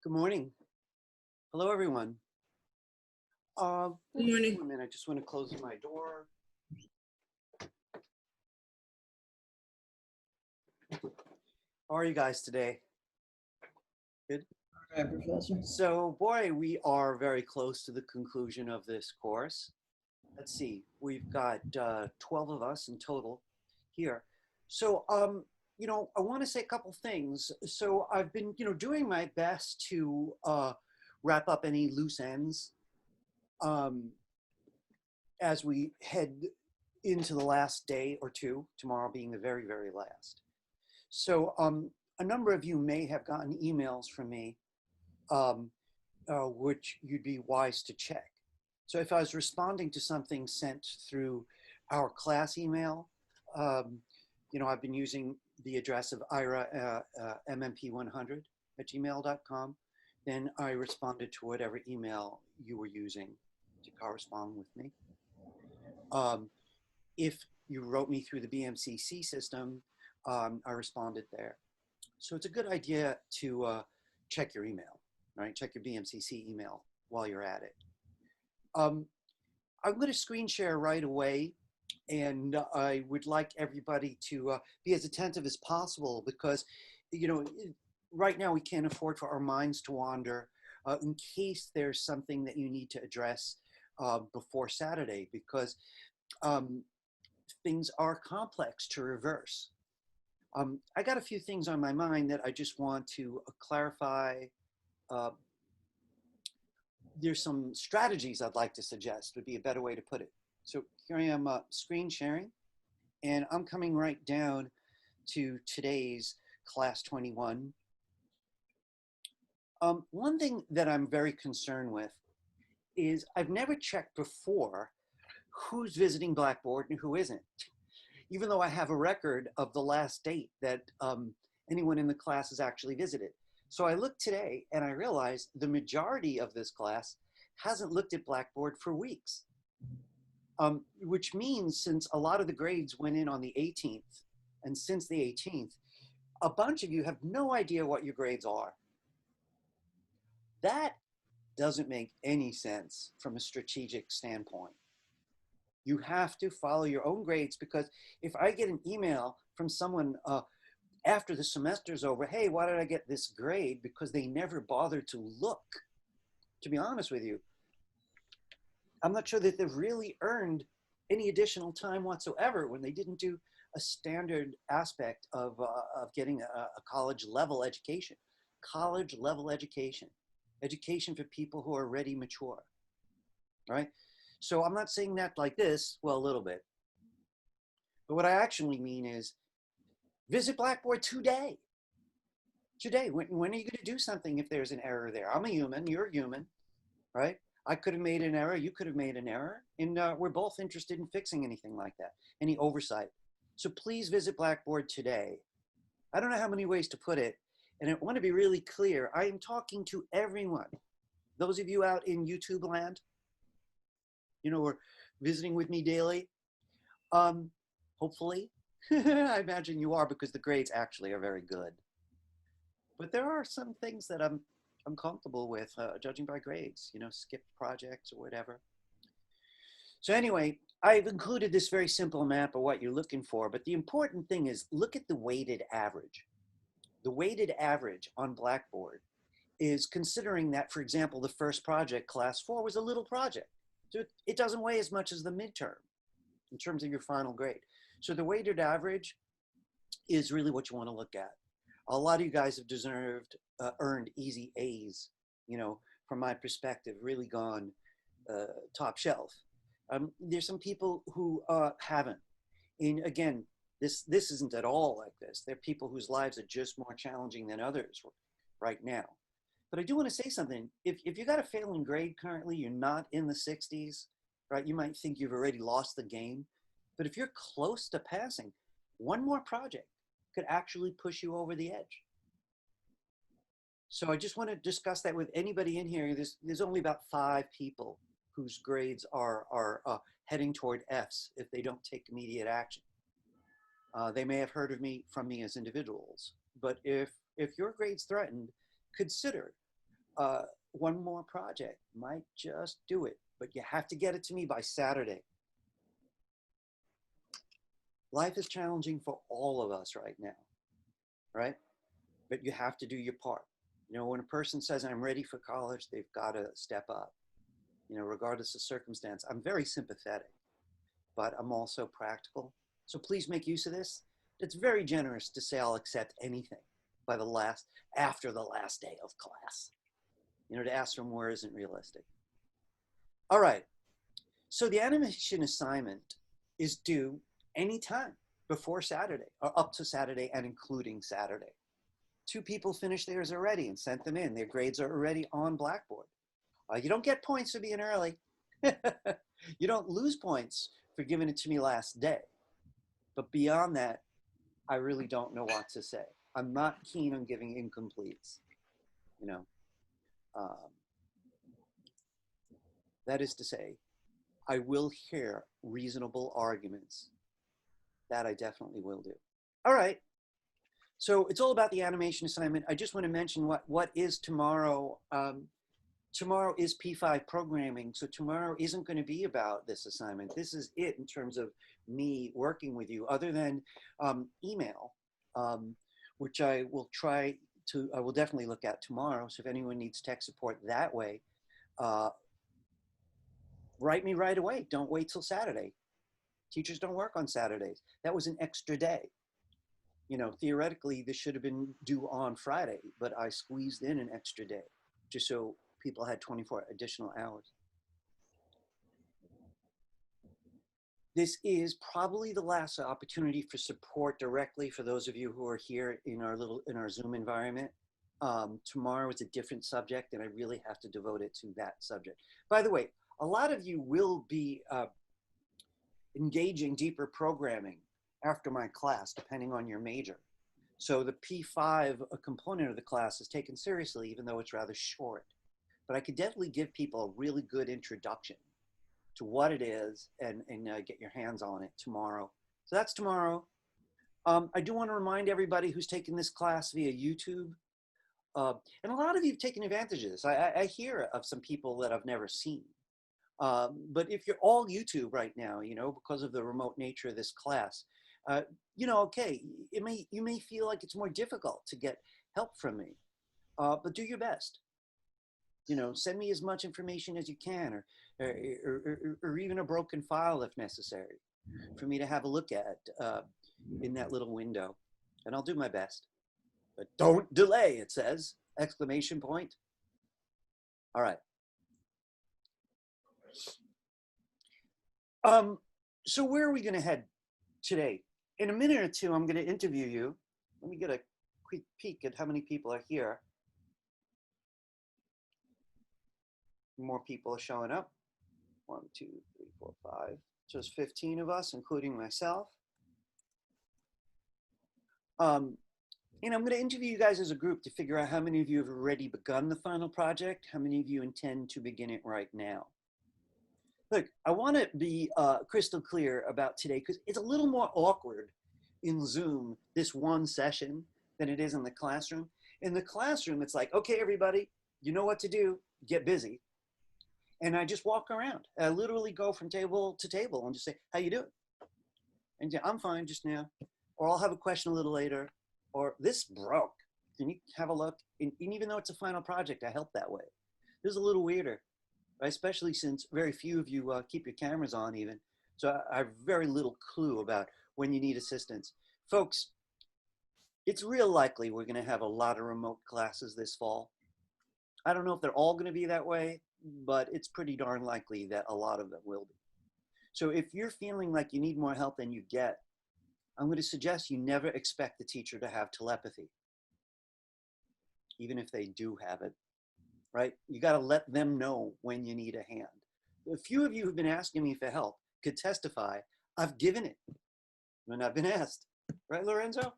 Good morning. Hello, everyone. Good morning. 1 minute. I just want to close my door. How are you guys today? Good. All right, Professor. So, boy, we are very close to the conclusion of this course. Let's see. We've got 12 of us in total here. So, I want to say a couple things. So, I've been, doing my best to wrap up any loose ends as we head into the last day or two, tomorrow being the very, very last. So a number of you may have gotten emails from me, which you'd be wise to check. So if I was responding to something sent through our class email, I've been using the address of Ira MMP100 at gmail.com. Then I responded to whatever email you were using to correspond with me. If you wrote me through the BMCC system, I responded there. So it's a good idea to check your email, right? Check your BMCC email while you're at it. I'm going to screen share right away, and I would like everybody to be as attentive as possible because, right now we can't afford for our minds to wander in case there's something that you need to address before Saturday, because things are complex to reverse. I got a few things on my mind that I just want to clarify. There's some strategies I'd like to suggest would be a better way to put it. So here I am screen sharing, and I'm coming right down to today's class 21. One thing that I'm very concerned with is I've never checked before who's visiting Blackboard and who isn't, even though I have a record of the last date that anyone in the class has actually visited. So I looked today and I realized the majority of this class hasn't looked at Blackboard for weeks, which means since a lot of the grades went in on the 18th, and since the 18th, a bunch of you have no idea what your grades are. That doesn't make any sense from a strategic standpoint. You have to follow your own grades, because if I get an email from someone after the semester's over, hey, why did I get this grade? Because they never bothered to look. To be honest with you, I'm not sure that they've really earned any additional time whatsoever when they didn't do a standard aspect of getting a college level education. College level education. Education for people who are already mature, right? So I'm not saying that like this, well, a little bit. But what I actually mean is visit Blackboard today. Today, when are you going to do something if there's an error there? I'm a human, you're a human, right? I could have made an error, you could have made an error, and we're both interested in fixing anything like that, any oversight. So please visit Blackboard today. I don't know how many ways to put it, and I want to be really clear. I am talking to everyone. Those of you out in YouTube land, are visiting with me daily. Hopefully, I imagine you are, because the grades actually are very good. But there are some things that I'm comfortable with judging by grades, skipped projects or whatever. So anyway, I've included this very simple map of what you're looking for, but the important thing is look at the weighted average. The weighted average on Blackboard is considering that, for example, the first project, class 4, was a little project. So it doesn't weigh as much as the midterm in terms of your final grade. So the weighted average is really what you want to look at. A lot of you guys have earned easy A's, from my perspective, really gone top shelf. There's some people who haven't. And again, this isn't at all like this. There are people whose lives are just more challenging than others right now. But I do want to say something. If you got a failing grade currently, you're not in the 60s, right? You might think you've already lost the game. But if you're close to passing, one more project could actually push you over the edge. So I just want to discuss that with anybody in here. There's only about 5 people whose grades are heading toward Fs if they don't take immediate action. They may have heard from me as individuals. But if your grade's threatened, consider one more project might just do it, but you have to get it to me by Saturday. Life is challenging for all of us right now, right? But you have to do your part. You know, when a person says, I'm ready for college, they've got to step up, you know, regardless of circumstance. I'm very sympathetic, but I'm also practical. So please make use of this. It's very generous to say I'll accept anything by after the last day of class. You know, to ask for more isn't realistic. All right. So the animation assignment is due anytime before Saturday, or up to Saturday and including Saturday. 2 people finished theirs already and sent them in. Their grades are already on Blackboard. You don't get points for being early. You don't lose points for giving it to me last day. But beyond that, I really don't know what to say. I'm not keen on giving incompletes, you know. That is to say, I will hear reasonable arguments. That I definitely will do. All right. So it's all about the animation assignment. I just want to mention what is tomorrow. Tomorrow is P5 programming. So tomorrow isn't going to be about this assignment. This is it in terms of me working with you, other than email, which I will definitely look at tomorrow. So if anyone needs tech support that way, write me right away. Don't wait till Saturday. Teachers don't work on Saturdays. That was an extra day. You know, theoretically, this should have been due on Friday, but I squeezed in an extra day just so people had 24 additional hours. This is probably the last opportunity for support directly for those of you who are here in our Zoom environment. Tomorrow is a different subject, and I really have to devote it to that subject. By the way, a lot of you will be engaging deeper programming after my class, depending on your major. So the P5 component of the class is taken seriously, even though it's rather short. But I could definitely give people a really good introduction to what it is and get your hands on it tomorrow. So that's tomorrow. I do want to remind everybody who's taking this class via YouTube, and a lot of you have taken advantage of this. I hear of some people that I've never seen. But if you're all YouTube right now, you know, because of the remote nature of this class, you know, okay, you may feel like it's more difficult to get help from me, but do your best. You know, send me as much information as you can, or even a broken file if necessary, for me to have a look at in that little window, and I'll do my best. But don't delay, it says, exclamation point. All right. So where are we going to head today? In a minute or two, I'm going to interview you. Let me get a quick peek at how many people are here. More people are showing up. 1, 2, 3, 4, 5. So it's 15 of us, including myself. And I'm going to interview you guys as a group to figure out how many of you have already begun the final project, how many of you intend to begin it right now. Look, I want to be crystal clear about today, because it's a little more awkward in Zoom, this one session, than it is in the classroom. In the classroom, it's like, okay, everybody, you know what to do, get busy. And I just walk around. I literally go from table to table and just say, how you doing? And yeah, I'm fine just now. Or I'll have a question a little later. Or this broke. Can you have a look? And even though it's a final project, I help that way. This is a little weirder, right? Especially since very few of you keep your cameras on even. So I have very little clue about when you need assistance. Folks, it's real likely we're going to have a lot of remote classes this fall. I don't know if they're all going to be that way, but it's pretty darn likely that a lot of them will be. So if you're feeling like you need more help than you get, I'm going to suggest you never expect the teacher to have telepathy, even if they do have it, right? You got to let them know when you need a hand. A few of you who've been asking me for help could testify, I've given it when I've been asked, right, Lorenzo?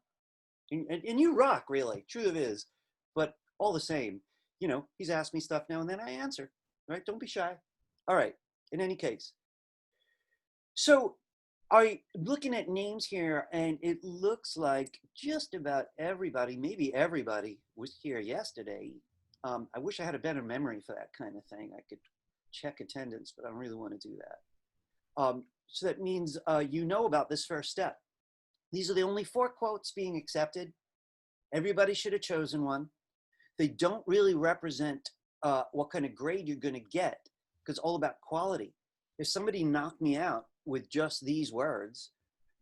And you rock, really, truth it is. But all the same, you know, he's asked me stuff now and then I answer, right? Don't be shy. All right, in any case. So I'm looking at names here, and it looks like just about everybody, maybe everybody, was here yesterday. I wish I had a better memory for that kind of thing. I could check attendance, but I don't really want to do that. So that means you know about this first step. These are the only 4 quotes being accepted. Everybody should have chosen one. They don't really represent what kind of grade you're going to get, because it's all about quality. If somebody knocked me out with just these words,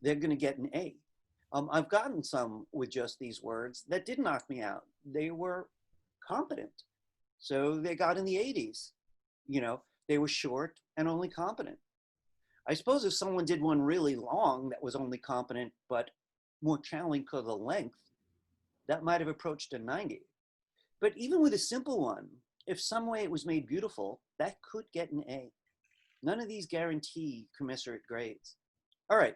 they're going to get an A. I've gotten some with just these words that did knock me out. They were competent. So they got in the 80s. You know, they were short and only competent. I suppose if someone did one really long that was only competent, but more challenging because of the length, that might have approached a 90. But even with a simple one, if some way it was made beautiful, that could get an A. None of these guarantee commensurate grades. All right,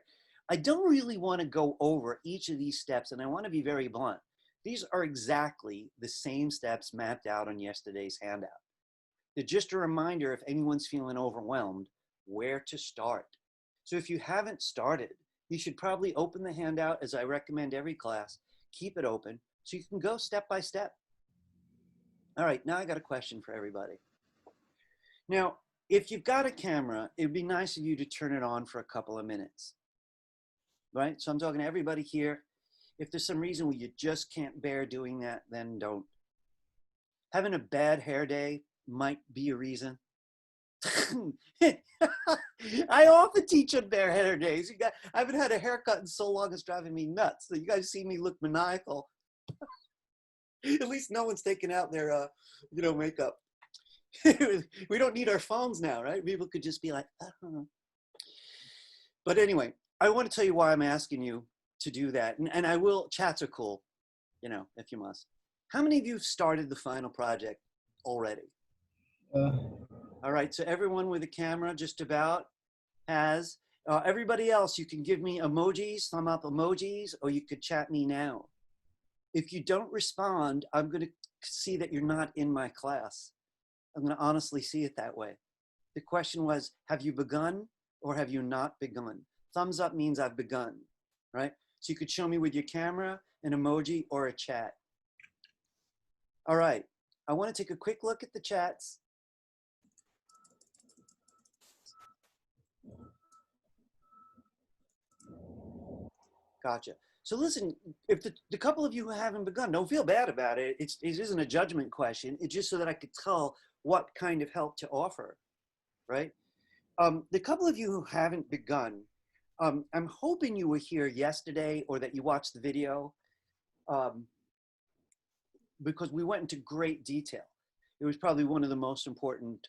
I don't really want to go over each of these steps, and I want to be very blunt. These are exactly the same steps mapped out on yesterday's handout. They're just a reminder, if anyone's feeling overwhelmed, where to start. So if you haven't started, you should probably open the handout, as I recommend every class, keep it open so you can go step by step. All right, now I got a question for everybody. Now, if you've got a camera, it'd be nice of you to turn it on for a couple of minutes, right? So I'm talking to everybody here. If there's some reason where you just can't bear doing that, then don't. Having a bad hair day might be a reason. I often teach on bare hair days. I haven't had a haircut in so long, it's driving me nuts. So you guys see me look maniacal. At least no one's taking out their, makeup. We don't need our phones now, right? People could just be like, oh. But anyway, I want to tell you why I'm asking you to do that. And I will, chats are cool, if you must. How many of you have started the final project already? All right, so everyone with a camera just about has. Everybody else, you can give me emojis, thumb up emojis, or you could chat me now. If you don't respond, I'm going to see that you're not in my class. I'm going to honestly see it that way. The question was, have you begun or have you not begun? Thumbs up means I've begun, right? So you could show me with your camera, an emoji, or a chat. All right, I want to take a quick look at the chats. Gotcha. So listen, if the couple of you who haven't begun, don't feel bad about it. It isn't a judgment question. It's just so that I could tell what kind of help to offer, right? The couple of you who haven't begun, I'm hoping you were here yesterday or that you watched the video, because we went into great detail. It was probably one of the most important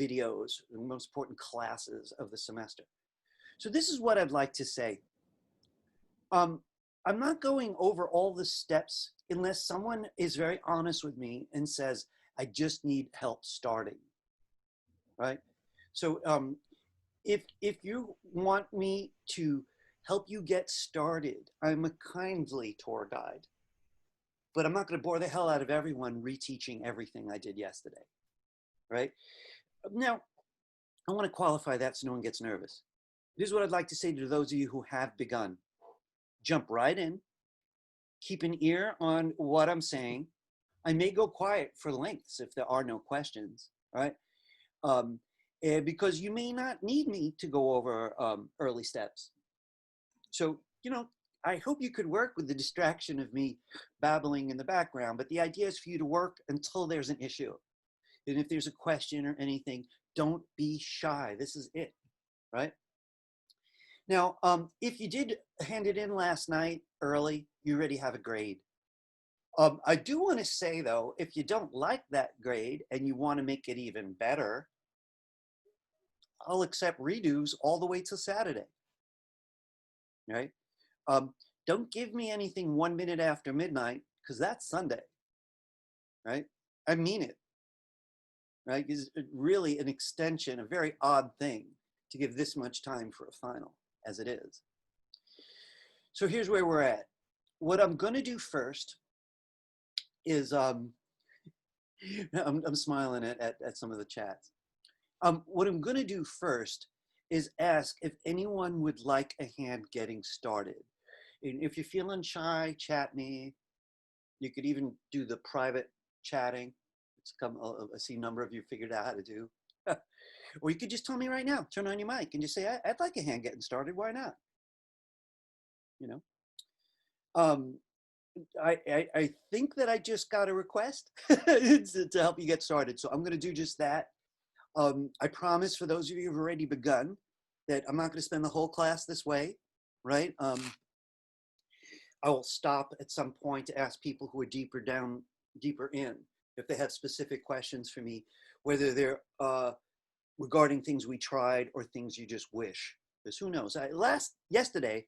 videos, the most important classes of the semester. So this is what I'd like to say. I'm not going over all the steps unless someone is very honest with me and says, I just need help starting, right? So if you want me to help you get started, I'm a kindly tour guide, but I'm not going to bore the hell out of everyone reteaching everything I did yesterday, right? Now, I want to qualify that so no one gets nervous. This is what I'd like to say to those of you who have begun. Jump right in, keep an ear on what I'm saying. I may go quiet for lengths if there are no questions, right? Because you may not need me to go over early steps. So, I hope you could work with the distraction of me babbling in the background, but the idea is for you to work until there's an issue. And if there's a question or anything, don't be shy. This is it, right? Now, if you did hand it in last night early, you already have a grade. I do want to say, though, if you don't like that grade and you want to make it even better, I'll accept redos all the way till Saturday, right? Don't give me anything 1 minute after midnight, because that's Sunday, right? I mean it, right? It's really an extension, a very odd thing to give this much time for a final, as it is. So here's where we're at. What I'm going to do first is, I'm smiling at some of the chats. What I'm going to do first is ask if anyone would like a hand getting started. And if you're feeling shy, chat me. You could even do the private chatting, It's come, I see a number of you figured out how to do. Or you could just tell me right now, turn on your mic and just say, I'd like a hand getting started. Why not? You know, um, I think that I just got a request to help you get started. So I'm going to do just that. I promise for those of you who've already begun that I'm not going to spend the whole class this way, right? I will stop at some point to ask people who are deeper in, if they have specific questions for me, whether they're regarding things we tried or things you just wish. Because who knows? Yesterday,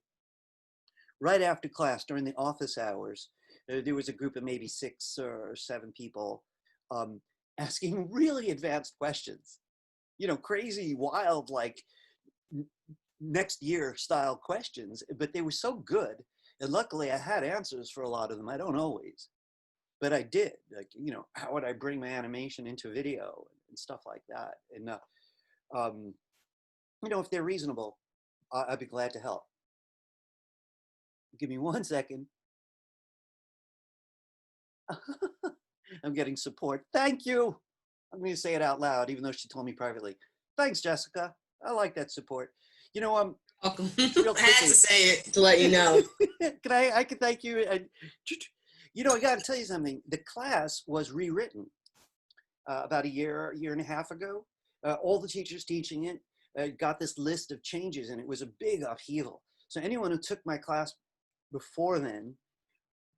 right after class, during the office hours, there was a group of maybe 6 or 7 people asking really advanced questions. You know, crazy, wild, like next year style questions, but they were so good. And luckily I had answers for a lot of them. I don't always, but I did. Like, you know, how would I bring my animation into video and stuff like that? And, you know, if they're reasonable, I'd be glad to help. Give me 1 second. I'm getting support. Thank you. I'm going to say it out loud, even though she told me privately. Thanks, Jessica. I like that support. You know, welcome. Real I had to say it to let you know. I can thank you. And, you know, I got to tell you something. The class was rewritten about a year and a half ago. All the teachers teaching it got this list of changes, and it was a big upheaval. So anyone who took my class before then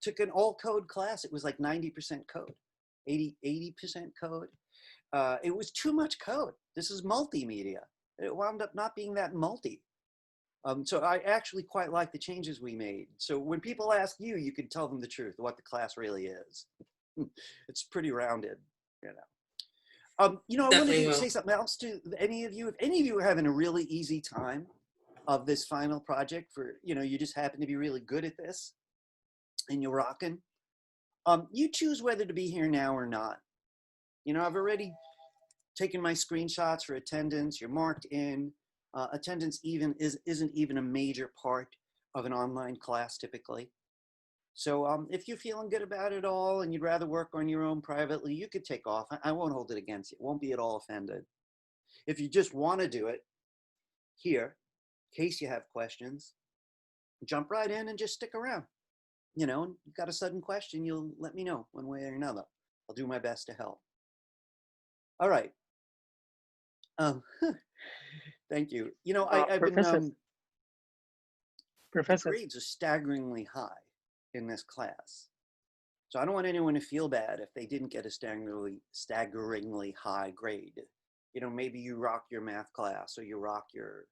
took an all code class. It was like 90% code, 80% code. It was too much code. This is multimedia. It wound up not being that multi. So I actually quite like the changes we made. So when people ask you, you can tell them the truth, what the class really is. It's pretty rounded, you know. You know, I wanted to say something else to any of you. If any of you are having a really easy time of this final project, for, you know, you just happen to be really good at this and you're rocking, you choose whether to be here now or not. You know, I've already taken my screenshots for attendance. You're marked in. Attendance isn't even a major part of an online class typically. So if you're feeling good about it all and you'd rather work on your own privately, you could take off. I won't hold it against you. Won't be at all offended. If you just want to do it here, in case you have questions, jump right in and just stick around. You know, and you've got a sudden question, you'll let me know one way or another. I'll do my best to help. All right. Thank you. You know, I've been, Professor, the grades are staggeringly high in this class. So I don't want anyone to feel bad if they didn't get a staggeringly high grade. You know, maybe you rock your math class or you rock your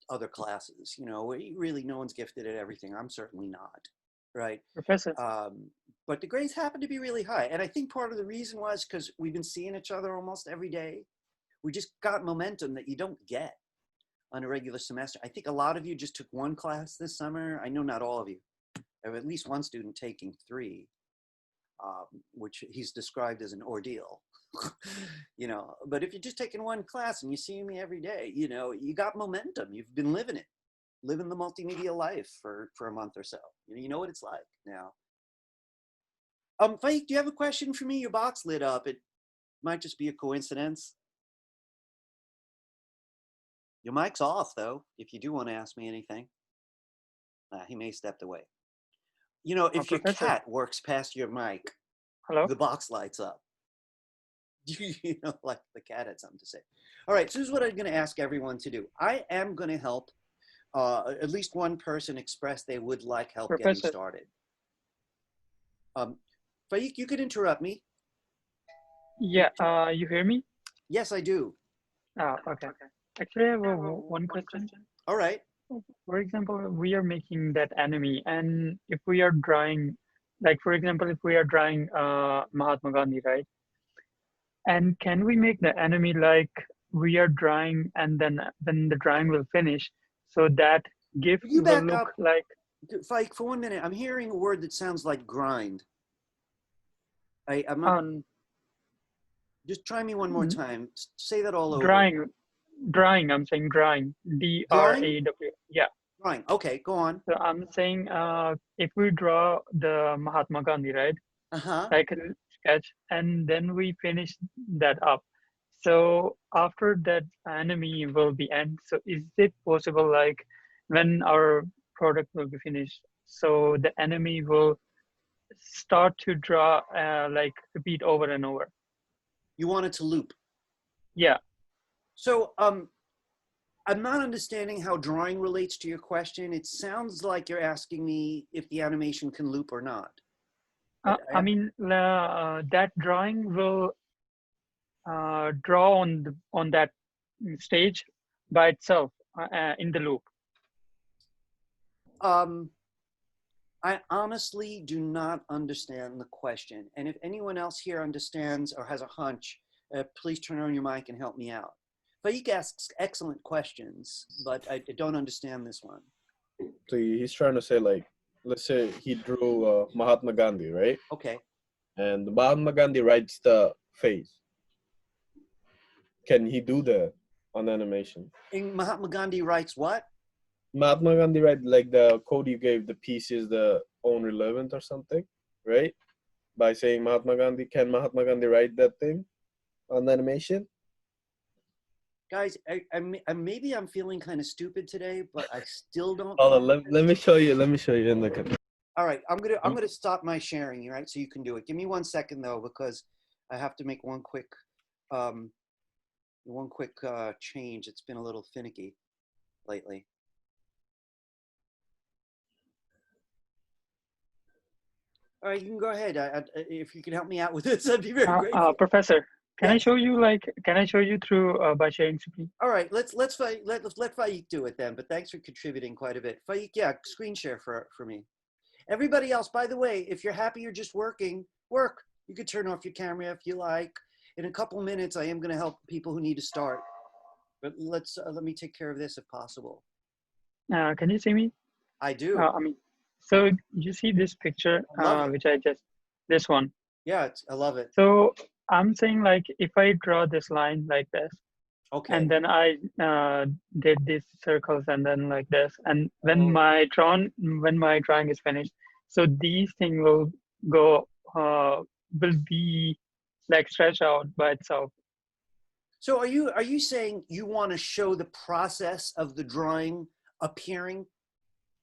other classes. You know, really no one's gifted at everything. I'm certainly not, right? Professor. But the grades happen to be really high. And I think part of the reason was because we've been seeing each other almost every day. We just got momentum that you don't get on a regular semester. I think a lot of you just took 1 class this summer. I know not all of you. I have at least one student taking 3, which he's described as an ordeal. You know, but if you're just taking 1 class and you see me every day, you know, you got momentum. You've been living it, living the multimedia life for a month or so. You know what it's like now. Faik, do you have a question for me? Your box lit up. It might just be a coincidence. Your mic's off, though, if you do want to ask me anything. He may have stepped away. You know, if your cat works past your mic, hello, the box lights up. You know, like the cat had something to say. All right, so this is what I'm going to ask everyone to do. I am going to help at least one person express they would like help getting started. Faik, you could interrupt me. Yeah, you hear me? Yes, I do. Okay. Actually, I have one question. All right. For example, we are making that enemy, and if we are drawing, like for example, if we are drawing Mahatma Gandhi, right? And can we make the enemy like we are drawing, and then the drawing will finish, so that GIF will look like. Faik, for 1 minute, I'm hearing a word that sounds like grind. I'm not. Just try me one more time. Say that all over. Drawing. I'm saying drawing. D-R-A-W. Yeah. Drawing. Okay, go on. So I'm saying if we draw the Mahatma Gandhi, right? Uh-huh. Like sketch, and then we finish that up. So after that enemy will be end. So is it possible, like when our product will be finished, so the enemy will start to draw, like repeat over and over? You want it to loop. Yeah. So I'm not understanding how drawing relates to your question. It sounds like you're asking me if the animation can loop or not. But I mean, that drawing will draw on that stage by itself in the loop. I honestly do not understand the question. And if anyone else here understands or has a hunch, please turn on your mic and help me out. Faik asks excellent questions, but I don't understand this one. So he's trying to say, like, let's say he drew Mahatma Gandhi, right? Okay. And Mahatma Gandhi writes the face. Can he do that on animation? And Mahatma Gandhi writes what? Mahatma Gandhi write like the code you gave, the piece is the own relevant or something, right? By saying Mahatma Gandhi, can Mahatma Gandhi write that thing on the animation? Guys, maybe I'm feeling kind of stupid today, but I still don't. Hold on, let me show you. Let me show you in the. All right, I'm gonna stop my sharing, right? So you can do it. Give me 1 second though, because I have to make one quick change. It's been a little finicky lately. All right, you can go ahead. If you can help me out with this, I'd be very grateful. Professor, can I Yes. show you through by sharing screen? All right, let Faik do it then. But thanks for contributing quite a bit. Faik, yeah, screen share for me. Everybody else, by the way, if you're happy you're just working, work. You could turn off your camera if you like. In a couple minutes, I am going to help people who need to start. But let me take care of this if possible. Can you see me? I do. I mean, so you see this picture, Love it. which this one. Yeah, I love it. So I'm saying, like, if I draw this line like this, Okay. and then I did these circles and then like this, and when my drawing is finished, so these things will go will be like stretched out by itself. So are you saying you want to show the process of the drawing appearing?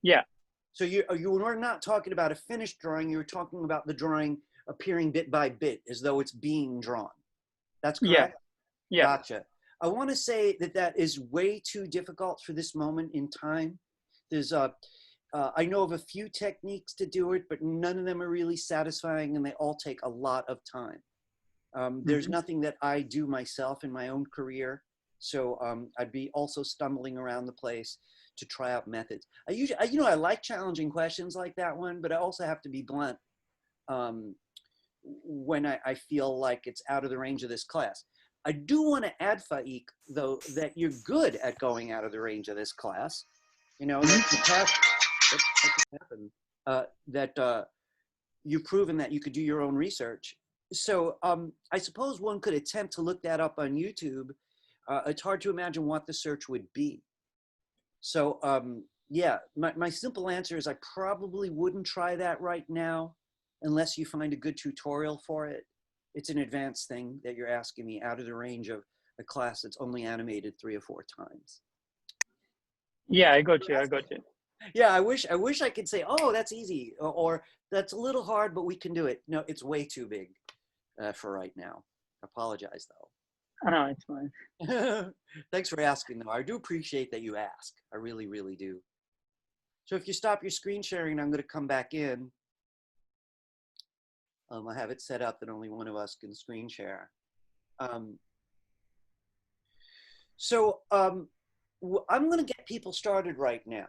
Yeah. So you were not talking about a finished drawing. You were talking about the drawing appearing bit by bit, as though it's being drawn. That's correct? Yeah. Gotcha. I want to say that is way too difficult for this moment in time. There's I know of a few techniques to do it, but none of them are really satisfying, and they all take a lot of time. There's nothing that I do myself in my own career, so I'd be also stumbling around the place to try out methods. I like challenging questions like that one, but I also have to be blunt when I feel like it's out of the range of this class. I do want to add, Faik, though, that you're good at going out of the range of this class. You know, that you've proven that you could do your own research. So I suppose one could attempt to look that up on YouTube. It's hard to imagine what the search would be. So yeah, my simple answer is I probably wouldn't try that right now unless you find a good tutorial for it. It's an advanced thing that you're asking me out of the range of a class that's only animated 3 or 4 times. Yeah, I got you. Yeah, I wish I could say, oh, that's easy, or that's a little hard, but we can do it. No, it's way too big for right now. I apologize, though. No, it's fine. Thanks for asking, though. I do appreciate that you ask. I really, really do. So if you stop your screen sharing, I'm going to come back in. I have it set up that only one of us can screen share. So I'm going to get people started right now,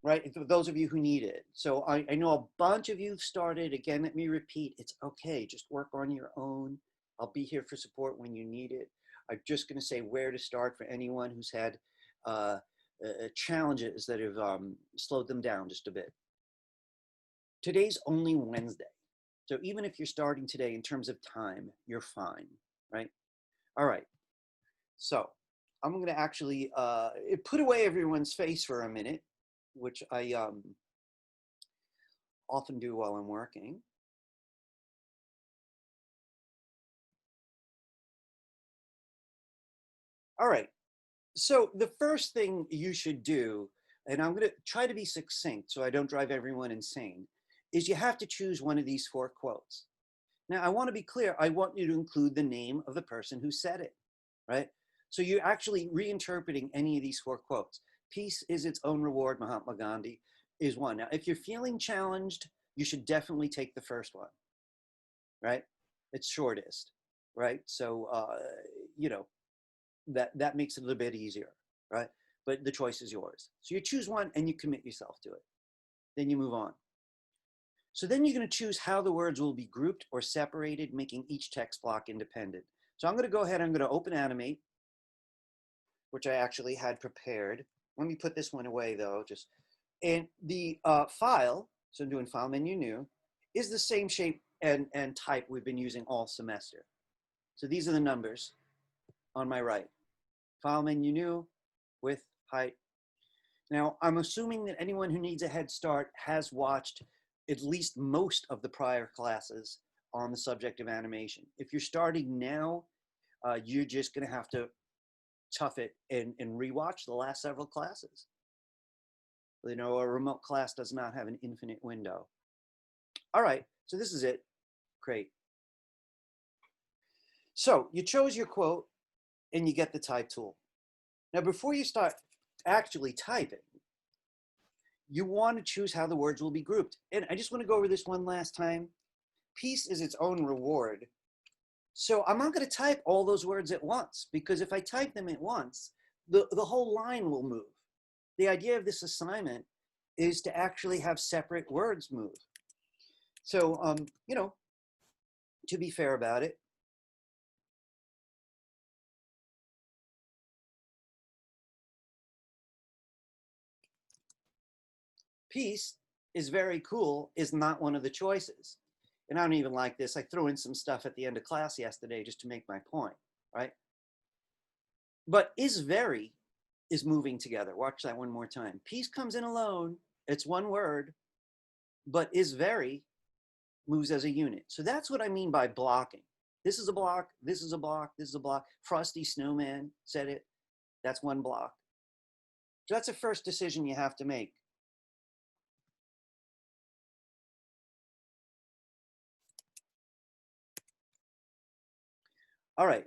right? For those of you who need it. So I know a bunch of you have started. Again, let me repeat, it's okay. Just work on your own. I'll be here for support when you need it. I'm just going to say where to start for anyone who's had challenges that have slowed them down just a bit. Today's only Wednesday. So even if you're starting today in terms of time, you're fine, right? All right. So I'm going to actually put away everyone's face for a minute, which I often do while I'm working. All right. So the first thing you should do, and I'm going to try to be succinct so I don't drive everyone insane, is you have to choose one of these 4 quotes. Now, I want to be clear. I want you to include the name of the person who said it, right? So you're actually reinterpreting any of these 4 quotes. Peace is its own reward, Mahatma Gandhi, is one. Now, if you're feeling challenged, you should definitely take the first one, right? It's shortest, right? So, you know, that makes it a little bit easier, right? But the choice is yours. So you choose one and you commit yourself to it. Then you move on. So then you're going to choose how the words will be grouped or separated, making each text block independent. So I'm going to go ahead, I'm going to open Animate, which I actually had prepared. Let me put this one away though, and the file, so I'm doing File Menu New, is the same shape and type we've been using all semester. So these are the numbers on my right. File Menu New, width, height. Now, I'm assuming that anyone who needs a head start has watched at least most of the prior classes on the subject of animation. If you're starting now, you're just going to have to tough it and rewatch the last several classes. You know, a remote class does not have an infinite window. All right, so this is it. Great. So you chose your quote and you get the type tool. Now, before you start actually typing, you want to choose how the words will be grouped. And I just want to go over this one last time. Peace is its own reward. So I'm not going to type all those words at once, because if I type them at once, the whole line will move. The idea of this assignment is to actually have separate words move. So, you know, to be fair about it, peace is very cool is not one of the choices. And I don't even like this. I threw in some stuff at the end of class yesterday just to make my point, right? But is very is moving together. Watch that one more time. Peace comes in alone. It's one word, but is very moves as a unit. So that's what I mean by blocking. This is a block, this is a block, this is a block. Frosty Snowman said it. That's one block. So that's the first decision you have to make. All right,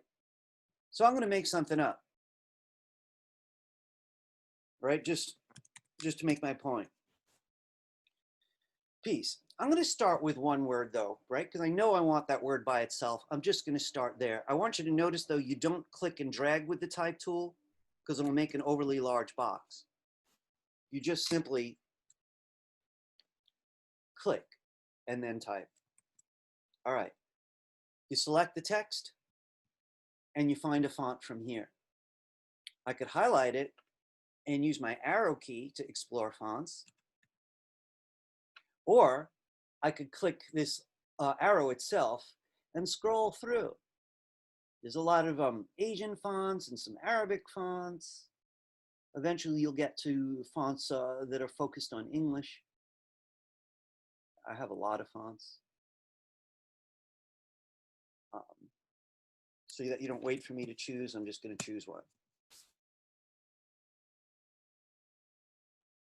so I'm going to make something up, right? Just to make my point. Peace. I'm going to start with one word though, right? Because I know I want that word by itself. I'm just going to start there. I want you to notice though, you don't click and drag with the type tool because it'll make an overly large box. You just simply click and then type. All right. You select the text and you find a font from here. I could highlight it and use my arrow key to explore fonts. Or I could click this arrow itself and scroll through. There's a lot of Asian fonts and some Arabic fonts. Eventually you'll get to fonts that are focused on English. I have a lot of fonts. So that you don't wait for me to choose, I'm just going to choose one.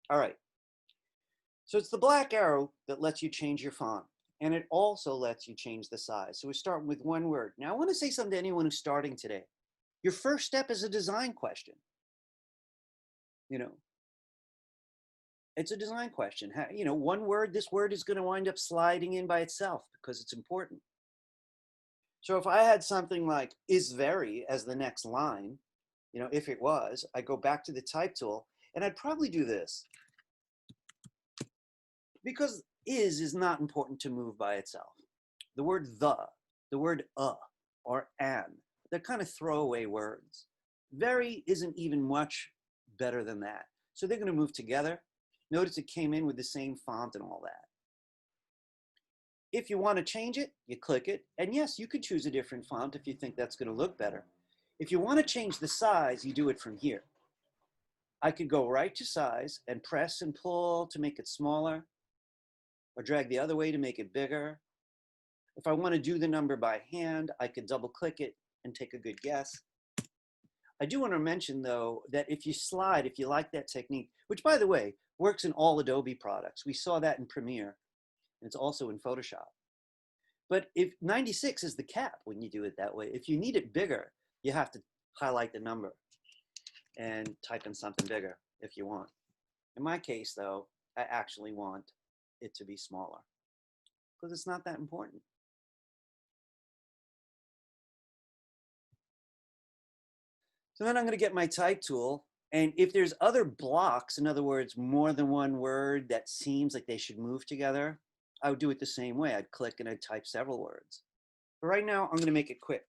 All right. So it's the black arrow that lets you change your font. And it also lets you change the size. So we're starting with one word. Now I want to say something to anyone who's starting today. Your first step is a design question. You know, it's a design question. You know, one word, this word is going to wind up sliding in by itself because it's important. So if I had something like is very as the next line, you know, if it was, I go back to the type tool and I'd probably do this. Because is not important to move by itself. The word the word or an, they're kind of throwaway words. Very isn't even much better than that. So they're going to move together. Notice it came in with the same font and all that. If you want to change it, you click it. And yes, you could choose a different font if you think that's going to look better. If you want to change the size, you do it from here. I could go right to size and press and pull to make it smaller, or drag the other way to make it bigger. If I want to do the number by hand, I could double click it and take a good guess. I do want to mention though, that if you slide, if you like that technique, which by the way, works in all Adobe products. We saw that in Premiere, and it's also in Photoshop. But if 96 is the cap when you do it that way, if you need it bigger, you have to highlight the number and type in something bigger if you want. In my case though, I actually want it to be smaller because it's not that important. So then I'm going to get my type tool. And if there's other blocks, in other words, more than one word that seems like they should move together, I would do it the same way. I'd click and I'd type several words. But right now, I'm going to make it quick.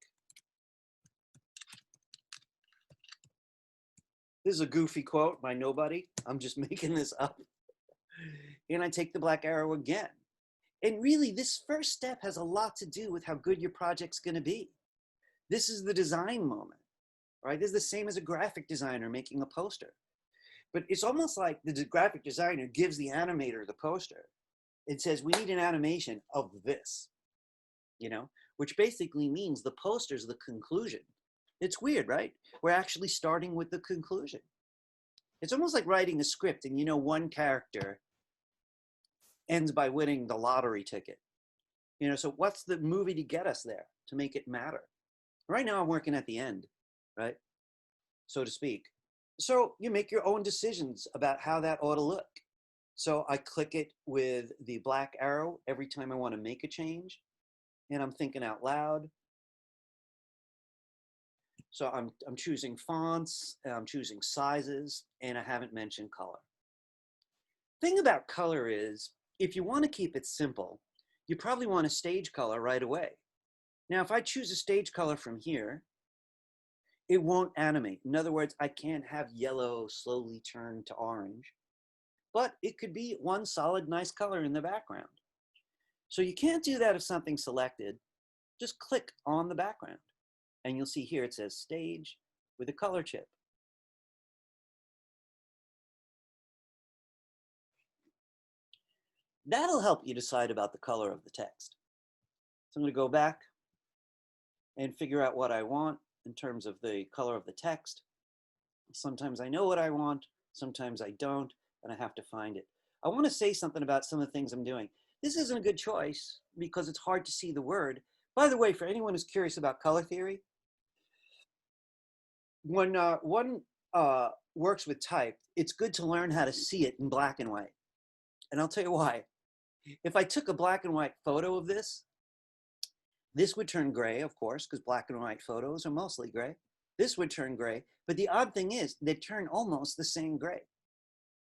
This is a goofy quote by nobody. I'm just making this up. And I take the black arrow again. And really, this first step has a lot to do with how good your project's going to be. This is the design moment, right? This is the same as a graphic designer making a poster. But it's almost like the graphic designer gives the animator the poster. It says, we need an animation of this, you know, which basically means the poster's the conclusion. It's weird, right? We're actually starting with the conclusion. It's almost like writing a script and you know one character ends by winning the lottery ticket. You know, so what's the movie to get us there, to make it matter? Right now I'm working at the end, right? So to speak. So you make your own decisions about how that ought to look. So I click it with the black arrow every time I want to make a change. And I'm thinking out loud. So I'm choosing fonts, I'm choosing sizes, and I haven't mentioned color. Thing about color is, if you want to keep it simple, you probably want a stage color right away. Now, if I choose a stage color from here, it won't animate. In other words, I can't have yellow slowly turn to orange, but it could be one solid, nice color in the background. So you can't do that if something's selected. Just click on the background and you'll see here it says stage with a color chip. That'll help you decide about the color of the text. So I'm going to go back and figure out what I want in terms of the color of the text. Sometimes I know what I want, sometimes I don't, and I have to find it. I want to say something about some of the things I'm doing. This isn't a good choice because it's hard to see the word. By the way, for anyone who's curious about color theory, when one works with type, it's good to learn how to see it in black and white. And I'll tell you why. If I took a black and white photo of this would turn gray, of course, because black and white photos are mostly gray. This would turn gray, but the odd thing is they turn almost the same gray.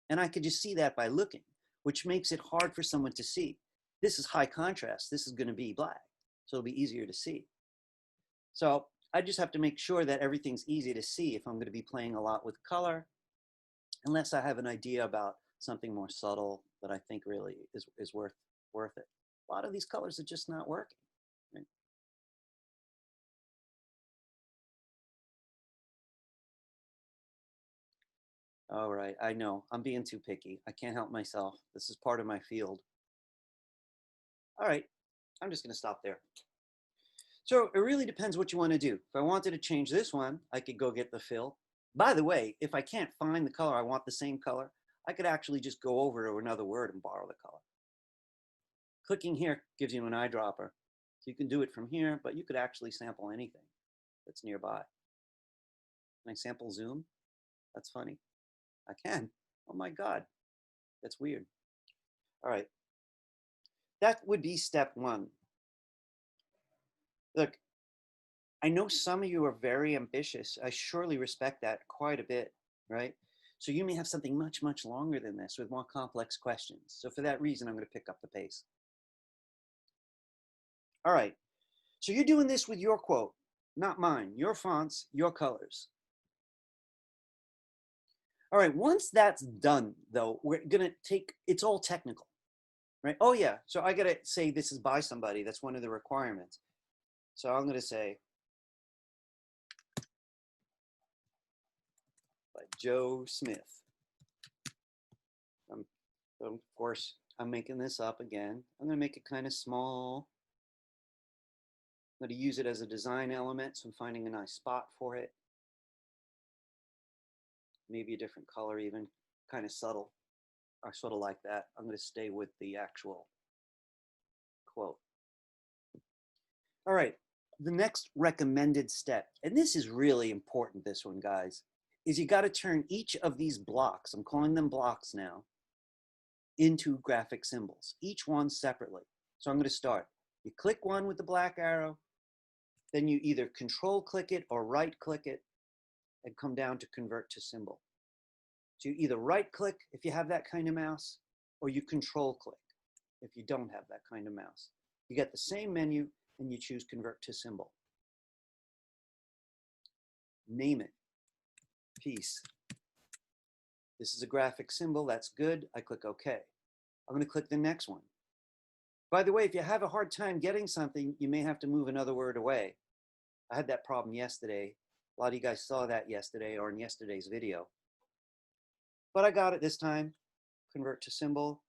And I could just see that by looking, which makes it hard for someone to see. This is high contrast. This is going to be black, so it'll be easier to see. So I just have to make sure that everything's easy to see if I'm going to be playing a lot with color, unless I have an idea about something more subtle that I think really is worth it. A lot of these colors are just not working. Right? All right, I know, I'm being too picky. I can't help myself. This is part of my field. All right, I'm just gonna stop there. So it really depends what you wanna do. If I wanted to change this one, I could go get the fill. By the way, if I can't find the color, I want the same color, I could actually just go over to another word and borrow the color. Clicking here gives you an eyedropper. So you can do it from here, but you could actually sample anything that's nearby. Can I sample Zoom? That's funny. I can. Oh my God, that's weird. All right, that would be step one. Look, I know some of you are very ambitious. I surely respect that quite a bit, right? So you may have something much, much longer than this with more complex questions. So for that reason, I'm going to pick up the pace. All right, so you're doing this with your quote, not mine, your fonts, your colors. All right, once that's done, though, we're gonna take, it's all technical, right? Oh yeah, so I gotta say this is by somebody, that's one of the requirements. So I'm gonna say, by Joe Smith. Of course, I'm making this up again. I'm gonna make it kind of small. I'm gonna use it as a design element, so I'm finding a nice spot for it. maybe a different color even, kind of subtle. I sort of like that. I'm going to stay with the actual quote. All right, the next recommended step, and this is really important, this one, guys, is you got to turn each of these blocks, I'm calling them blocks now, into graphic symbols, each one separately. So I'm going to start. You click one with the black arrow, then you either control click it or right click it and come down to convert to symbol. So you either right click if you have that kind of mouse, or you control click if you don't have that kind of mouse. You get the same menu and you choose convert to symbol. Name it, piece. This is a graphic symbol, that's good. I click OK. I'm going to click the next one. By the way, if you have a hard time getting something, you may have to move another word away. I had that problem yesterday. A lot of you guys saw that yesterday or in yesterday's video. But I got it this time. Convert to symbol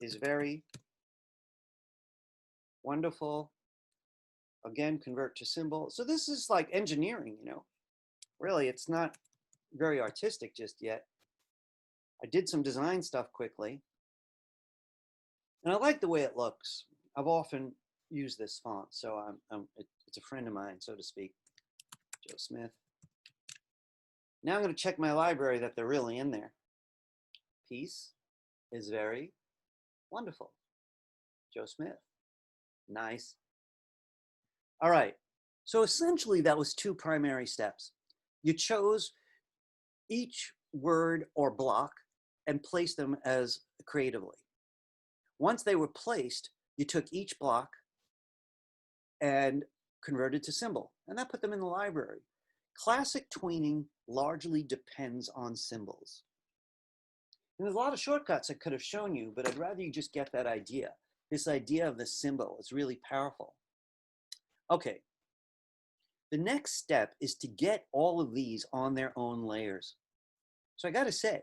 is very wonderful. Again, convert to symbol. So this is like engineering, you know. Really, it's not very artistic just yet. I did some design stuff quickly. And I like the way it looks. I've often used this font, so it's a friend of mine, so to speak. Joe Smith. Now I'm going to check my library that they're really in there. Piece is very wonderful. Joe Smith. Nice. All right. So essentially that was two primary steps. You chose each word or block and placed them as creatively. Once they were placed, you took each block and converted to symbol, and that put them in the library. Classic tweening largely depends on symbols. And there's a lot of shortcuts I could have shown you, but I'd rather you just get that idea. This idea of the symbol is really powerful. Okay, the next step is to get all of these on their own layers. So I gotta say,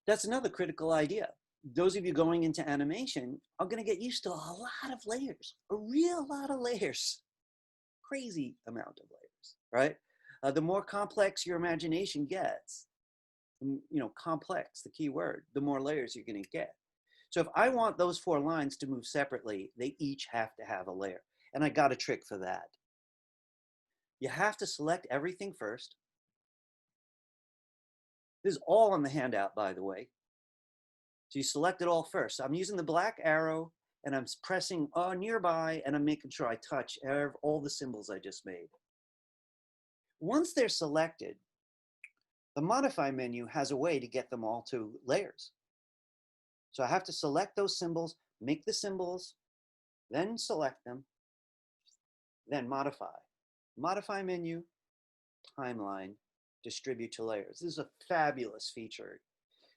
that's another critical idea. Those of you going into animation are going to get used to a lot of layers, a real lot of layers, crazy amount of layers, right? The more complex your imagination gets, you know, complex, the key word, the more layers you're going to get. So if I want those 4 lines to move separately, they each have to have a layer. And I got a trick for that. You have to select everything first. This is all on the handout, by the way. So you select it all first. So I'm using the black arrow and I'm pressing nearby and I'm making sure I touch all the symbols I just made. Once they're selected, the modify menu has a way to get them all to layers. So I have to select those symbols, make the symbols, then select them, then modify. Modify menu, timeline, distribute to layers. This is a fabulous feature.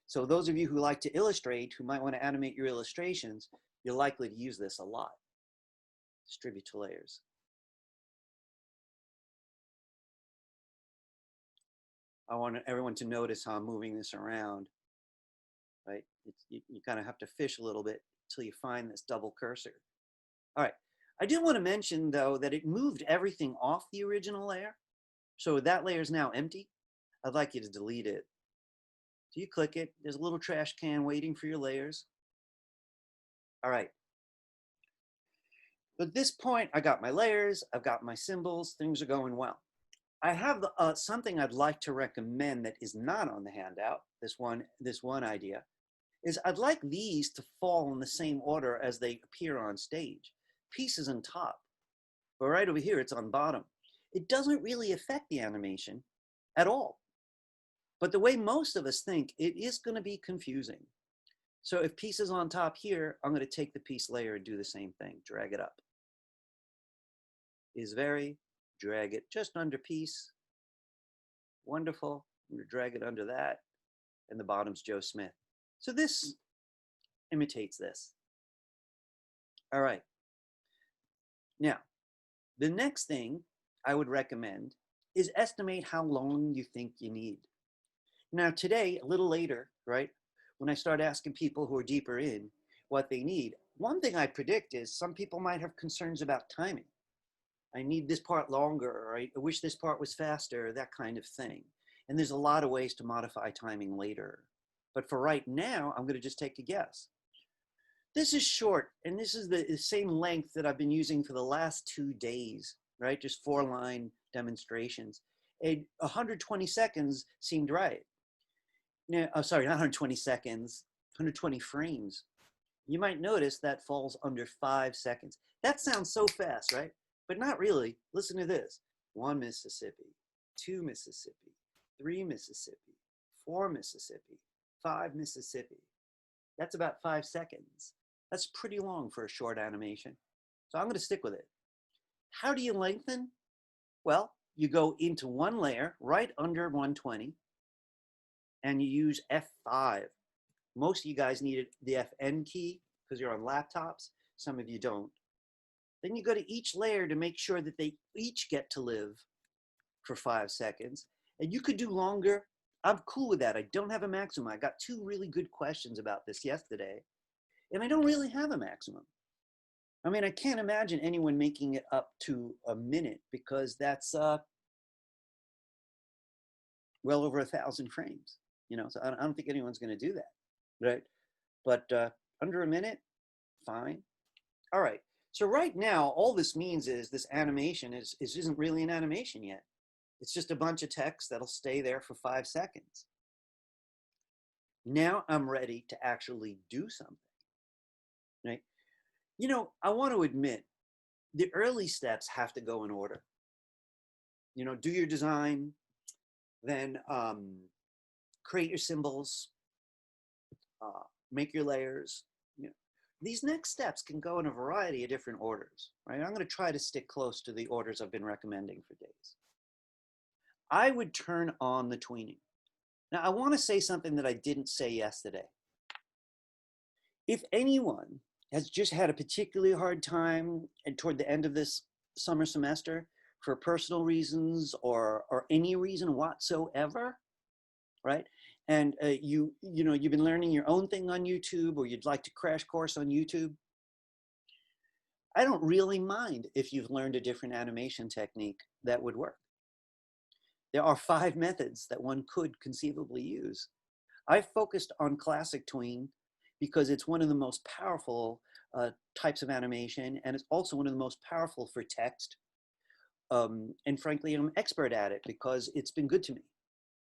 So those of you who like to illustrate, who might want to animate your illustrations, you're likely to use this a lot. Distribute to layers. I want everyone to notice how I'm moving this around, right? You kind of have to fish a little bit until you find this double cursor. All right, I do want to mention though that it moved everything off the original layer. So that layer is now empty. I'd like you to delete it. So you click it, there's a little trash can waiting for your layers. All right. At this point, I got my layers, I've got my symbols, things are going well. I have something I'd like to recommend that is not on the handout, this one idea, is I'd like these to fall in the same order as they appear on stage. Piece is on top, but right over here, it's on bottom. It doesn't really affect the animation at all. But the way most of us think, it is going to be confusing. So if piece is on top here, I'm going to take the piece layer and do the same thing, drag it up. Is very, drag it just under piece. Wonderful. I'm going to drag it under that. And the bottom's Joe Smith. So this imitates this. All right. Now, the next thing I would recommend is estimate how long you think you need. Now today, a little later, right, when I start asking people who are deeper in what they need, one thing I predict is some people might have concerns about timing. I need this part longer, or I wish this part was faster, that kind of thing. And there's a lot of ways to modify timing later. But for right now, I'm going to just take a guess. This is short, and this is the same length that I've been using for the last 2 days, right? Just 4-line demonstrations. 120 seconds seemed right. Now, sorry, not 120 seconds, 120 frames. You might notice that falls under 5 seconds. That sounds so fast, right? But not really. Listen to this. 1 Mississippi, 2 Mississippi, 3 Mississippi, 4 Mississippi, 5 Mississippi. That's about 5 seconds. That's pretty long for a short animation. So I'm going to stick with it. How do you lengthen? Well, you go into one layer right under 120 and you use F5. Most of you guys needed the FN key because you're on laptops. Some of you don't. Then you go to each layer to make sure that they each get to live for 5 seconds. And you could do longer. I'm cool with that. I don't have a maximum. I got 2 really good questions about this yesterday. And I don't really have a maximum. I mean, I can't imagine anyone making it up to a minute because that's well over 1,000 frames. You know, so I don't think anyone's going to do that, right? But under a minute, fine. All right. So right now, all this means is this animation isn't really an animation yet. It's just a bunch of text that'll stay there for 5 seconds. Now I'm ready to actually do something, right? You know, I want to admit the early steps have to go in order. You know, do your design, then create your symbols, make your layers. You know, these next steps can go in a variety of different orders, right? I'm going to try to stick close to the orders I've been recommending for days. I would turn on the tweening. Now, I want to say something that I didn't say yesterday. If anyone has just had a particularly hard time and toward the end of this summer semester for personal reasons or any reason whatsoever, right? And you've been learning your own thing on YouTube, or you'd like to crash course on YouTube, I don't really mind if you've learned a different animation technique that would work. There are 5 methods that one could conceivably use. I focused on classic tween because it's one of the most powerful types of animation, and it's also one of the most powerful for text. And frankly, I'm expert at it because it's been good to me.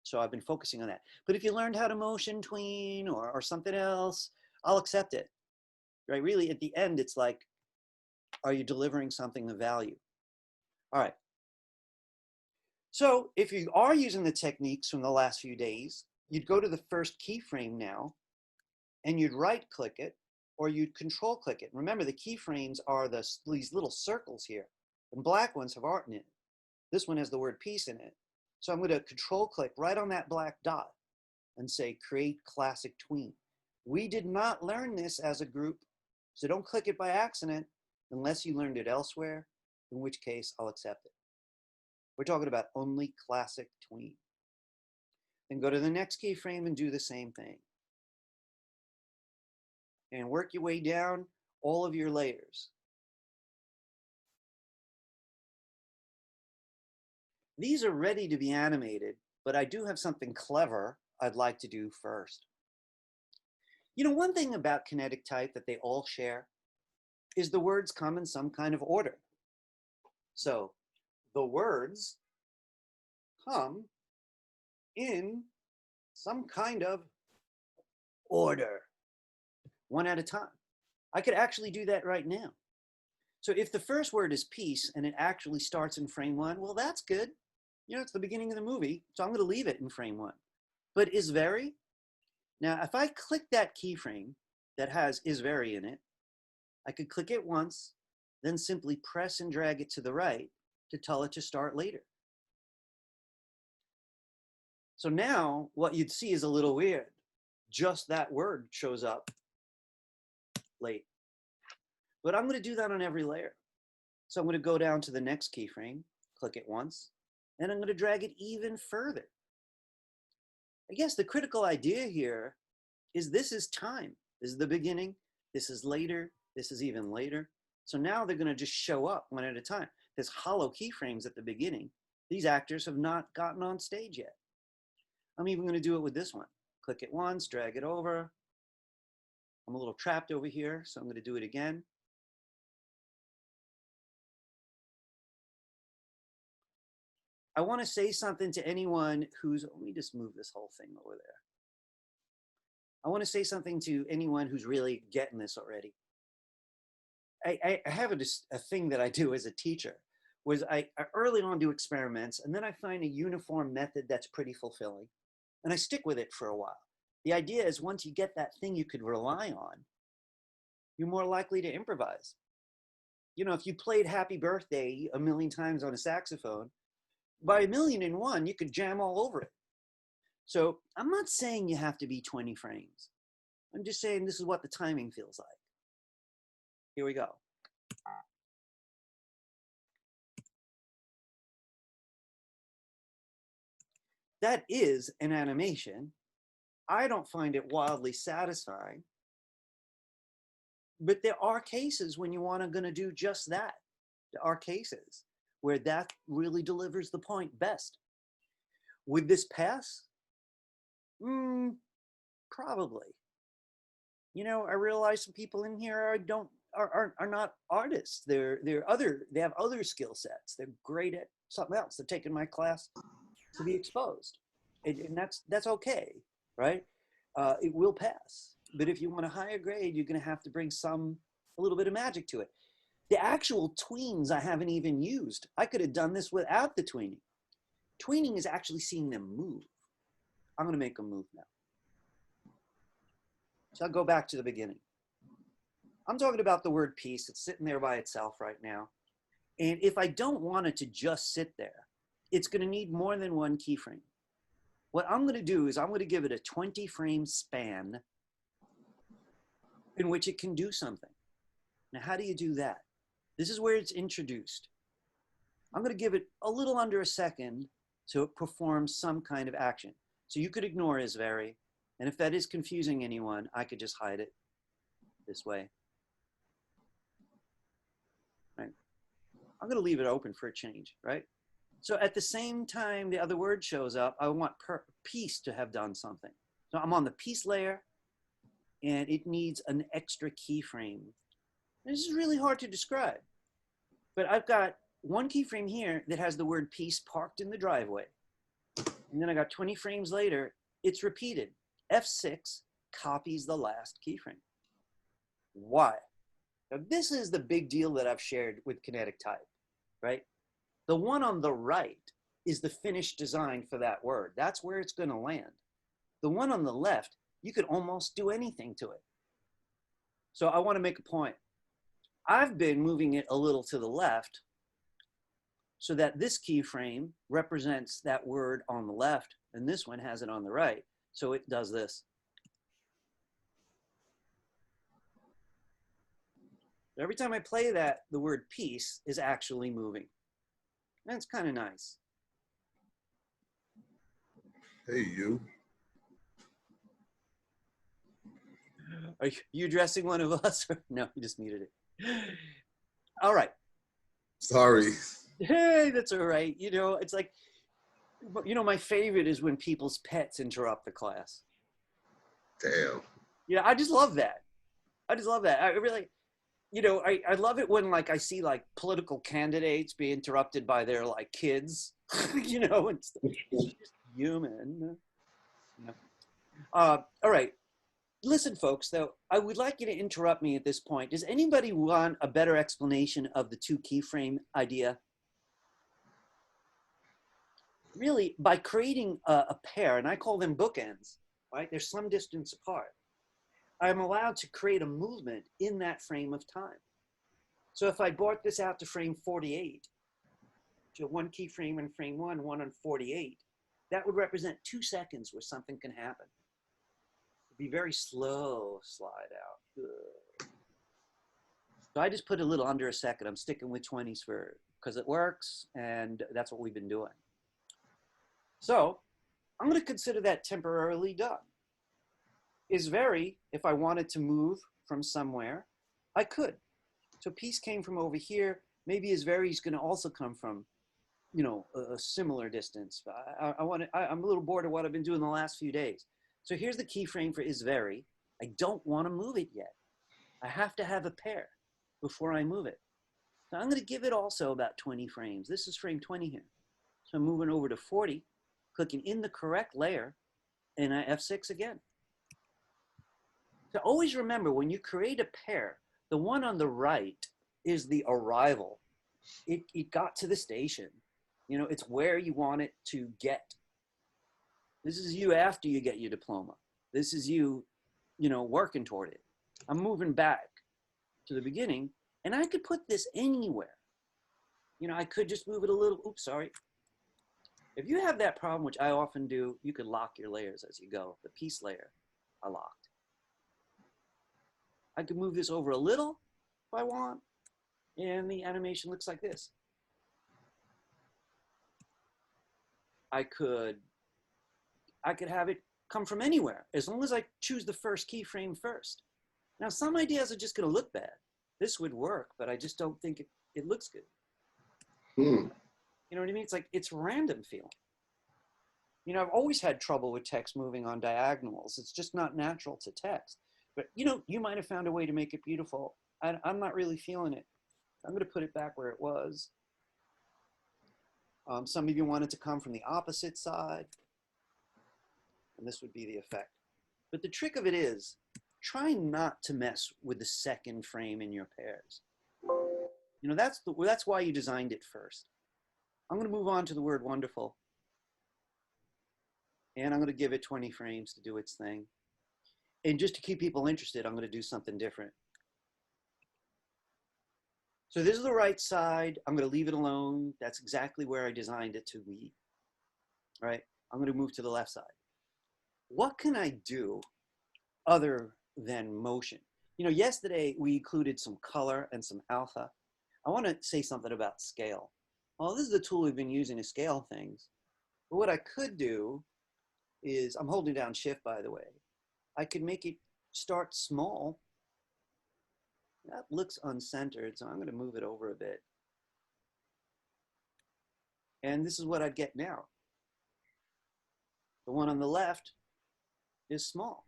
So I've been focusing on that. But if you learned how to motion tween or something else, I'll accept it, right? Really, at the end, it's like, are you delivering something of value? All right. So if you are using the techniques from the last few days, you'd go to the first keyframe now, and you'd right-click it, or you'd control-click it. Remember, the keyframes are these little circles here, and black ones have art in it. This one has the word piece in it. So I'm going to control-click right on that black dot and say Create Classic Tween. We did not learn this as a group, so don't click it by accident unless you learned it elsewhere, in which case I'll accept it. We're talking about only classic tween. Then go to the next keyframe and do the same thing. And work your way down all of your layers. These are ready to be animated, but I do have something clever I'd like to do first. You know, one thing about Kinetic Type that they all share is the words come in some kind of order. So the words come in some kind of order, one at a time. I could actually do that right now. So if the first word is peace and it actually starts in frame 1, well, that's good. You know, it's the beginning of the movie, so I'm going to leave it in frame 1. But is very? Now, if I click that keyframe that has is very in it, I could click it once, then simply press and drag it to the right to tell it to start later. So now what you'd see is a little weird. Just that word shows up late. But I'm going to do that on every layer. So I'm going to go down to the next keyframe, click it once, and I'm going to drag it even further. I guess the critical idea here is this is time. This is the beginning, this is later, this is even later. So now they're going to just show up one at a time. There's hollow keyframes at the beginning. These actors have not gotten on stage yet. I'm even going to do it with this one. Click it once, drag it over. I'm a little trapped over here, so I'm going to do it again. I want to say something to anyone who's, let me just move this whole thing over there. I want to say something to anyone who's really getting this already. I have a thing that I do as a teacher, was I early on do experiments, and then I find a uniform method that's pretty fulfilling, and I stick with it for a while. The idea is once you get that thing you could rely on, you're more likely to improvise. You know, if you played Happy Birthday a million times on a saxophone, by 1,000,001, you could jam all over it. So I'm not saying you have to be 20 frames. I'm just saying this is what the timing feels like. Here we go. That is an animation. I don't find it wildly satisfying, but there are cases when you want to do just that. There are cases where that really delivers the point best. Would this pass? Probably. You know, I realize some people in here are not artists. They have other skill sets. They're great at something else. They're taking my class to be exposed, and that's okay, right? It will pass. But if you want a higher grade, you're going to have to bring a little bit of magic to it. The actual tweens I haven't even used. I could have done this without the tweening. Tweening is actually seeing them move. I'm going to make them move now. So I'll go back to the beginning. I'm talking about the word piece. It's sitting there by itself right now. And if I don't want it to just sit there, it's going to need more than one keyframe. What I'm going to do is I'm going to give it a 20 frame span in which it can do something. Now, how do you do that? This is where it's introduced. I'm going to give it a little under a second to perform some kind of action. So you could ignore is very, and if that is confusing anyone, I could just hide it this way. Right? I'm going to leave it open for a change, right? So at the same time the other word shows up, I want piece to have done something. So I'm on the piece layer, and it needs an extra keyframe. This is really hard to describe, but I've got one keyframe here that has the word piece parked in the driveway. And then I got 20 frames later, it's repeated. F6 copies the last keyframe. Why? Now this is the big deal that I've shared with Kinetic Type, right? The one on the right is the finished design for that word. That's where it's going to land. The one on the left, you could almost do anything to it. So I want to make a point. I've been moving it a little to the left so that this keyframe represents that word on the left, and this one has it on the right. So it does this. Every time I play that, the word piece is actually moving. That's kind of nice. Hey, you. Are you addressing one of us? No, you just muted it. All right. Sorry. Hey, that's all right. You know, it's like, you know, my favorite is when people's pets interrupt the class. Damn. Yeah, I just love that. I just love that. I really, you know, I love it when like I see like political candidates be interrupted by their like kids, you know, it's just human. You know? All right. Listen, folks, though, I would like you to interrupt me at this point. Does anybody want a better explanation of the two keyframe idea? Really, by creating a pair, and I call them bookends, right? They're some distance apart. I'm allowed to create a movement in that frame of time. So if I brought this out to frame 48, so one keyframe in frame one on 48, that would represent 2 seconds where something can happen. It'd be very slow slide out. Ugh. So I just put a little under a second. I'm sticking with 20s because it works, and that's what we've been doing. So I'm going to consider that temporarily done. Is very, if I wanted to move from somewhere, I could. So piece came from over here. Maybe is very is going to also come from you know, a similar distance. I'm a little bored of what I've been doing the last few days. So here's the keyframe for is very. I don't want to move it yet. I have to have a pair before I move it. So I'm going to give it also about 20 frames. This is frame 20 here. So I'm moving over to 40, clicking in the correct layer, and I F6 again. So always remember, when you create a pair, the one on the right is the arrival. It got to the station. You know, it's where you want it to get. This is you after you get your diploma. This is you, you know, working toward it. I'm moving back to the beginning, and I could put this anywhere. You know, I could just move it a little. Oops, sorry. If you have that problem, which I often do, you could lock your layers as you go. The piece layer, I locked. I could move this over a little if I want, and the animation looks like this. I could have it come from anywhere, as long as I choose the first keyframe first. Now, some ideas are just going to look bad. This would work, but I just don't think it looks good. Hmm. You know what I mean? It's like, it's random feeling. You know, I've always had trouble with text moving on diagonals. It's just not natural to text. But, you know, you might have found a way to make it beautiful. I'm not really feeling it. I'm going to put it back where it was. Some of you want it to come from the opposite side. And this would be the effect. But the trick of it is, try not to mess with the second frame in your pairs. You know, that's why you designed it first. I'm going to move on to the word wonderful. And I'm going to give it 20 frames to do its thing. And just to keep people interested, I'm going to do something different. So this is the right side. I'm going to leave it alone. That's exactly where I designed it to be. All right. I'm going to move to the left side. What can I do other than motion? You know, yesterday we included some color and some alpha. I want to say something about scale. Well, this is the tool we've been using to scale things. But what I could do is, I'm holding down shift, by the way. I could make it start small. That looks uncentered, so I'm going to move it over a bit. And this is what I'd get now. The one on the left is small.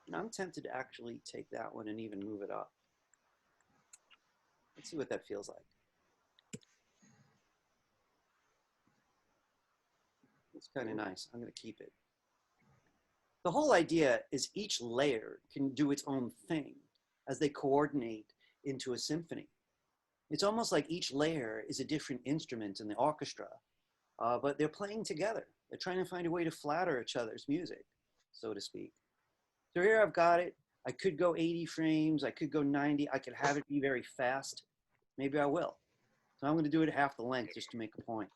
And I'm tempted to actually take that one and even move it up. Let's see what that feels like. It's kind of nice. I'm going to keep it. The whole idea is each layer can do its own thing as they coordinate into a symphony. It's almost like each layer is a different instrument in the orchestra, but they're playing together. They're trying to find a way to flatter each other's music, so to speak. So here I've got it. I could go 80 frames. I could go 90. I could have it be very fast. Maybe I will. So I'm going to do it half the length just to make a point.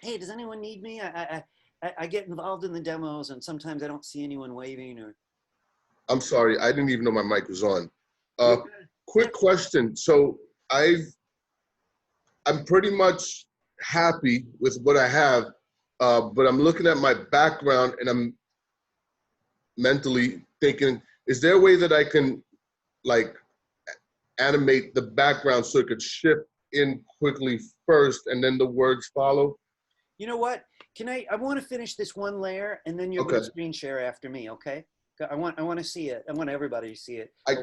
Hey, does anyone need me? I get involved in the demos, and sometimes I don't see anyone waving or. I'm sorry, I didn't even know my mic was on. Quick question. So I'm pretty much happy with what I have, but I'm looking at my background and I'm mentally thinking, is there a way that I can like animate the background so it could shift in quickly first and then the words follow? You know what? I want to finish this one layer, and then you're going to screen share after me, okay? I want to see it. I want everybody to see it. I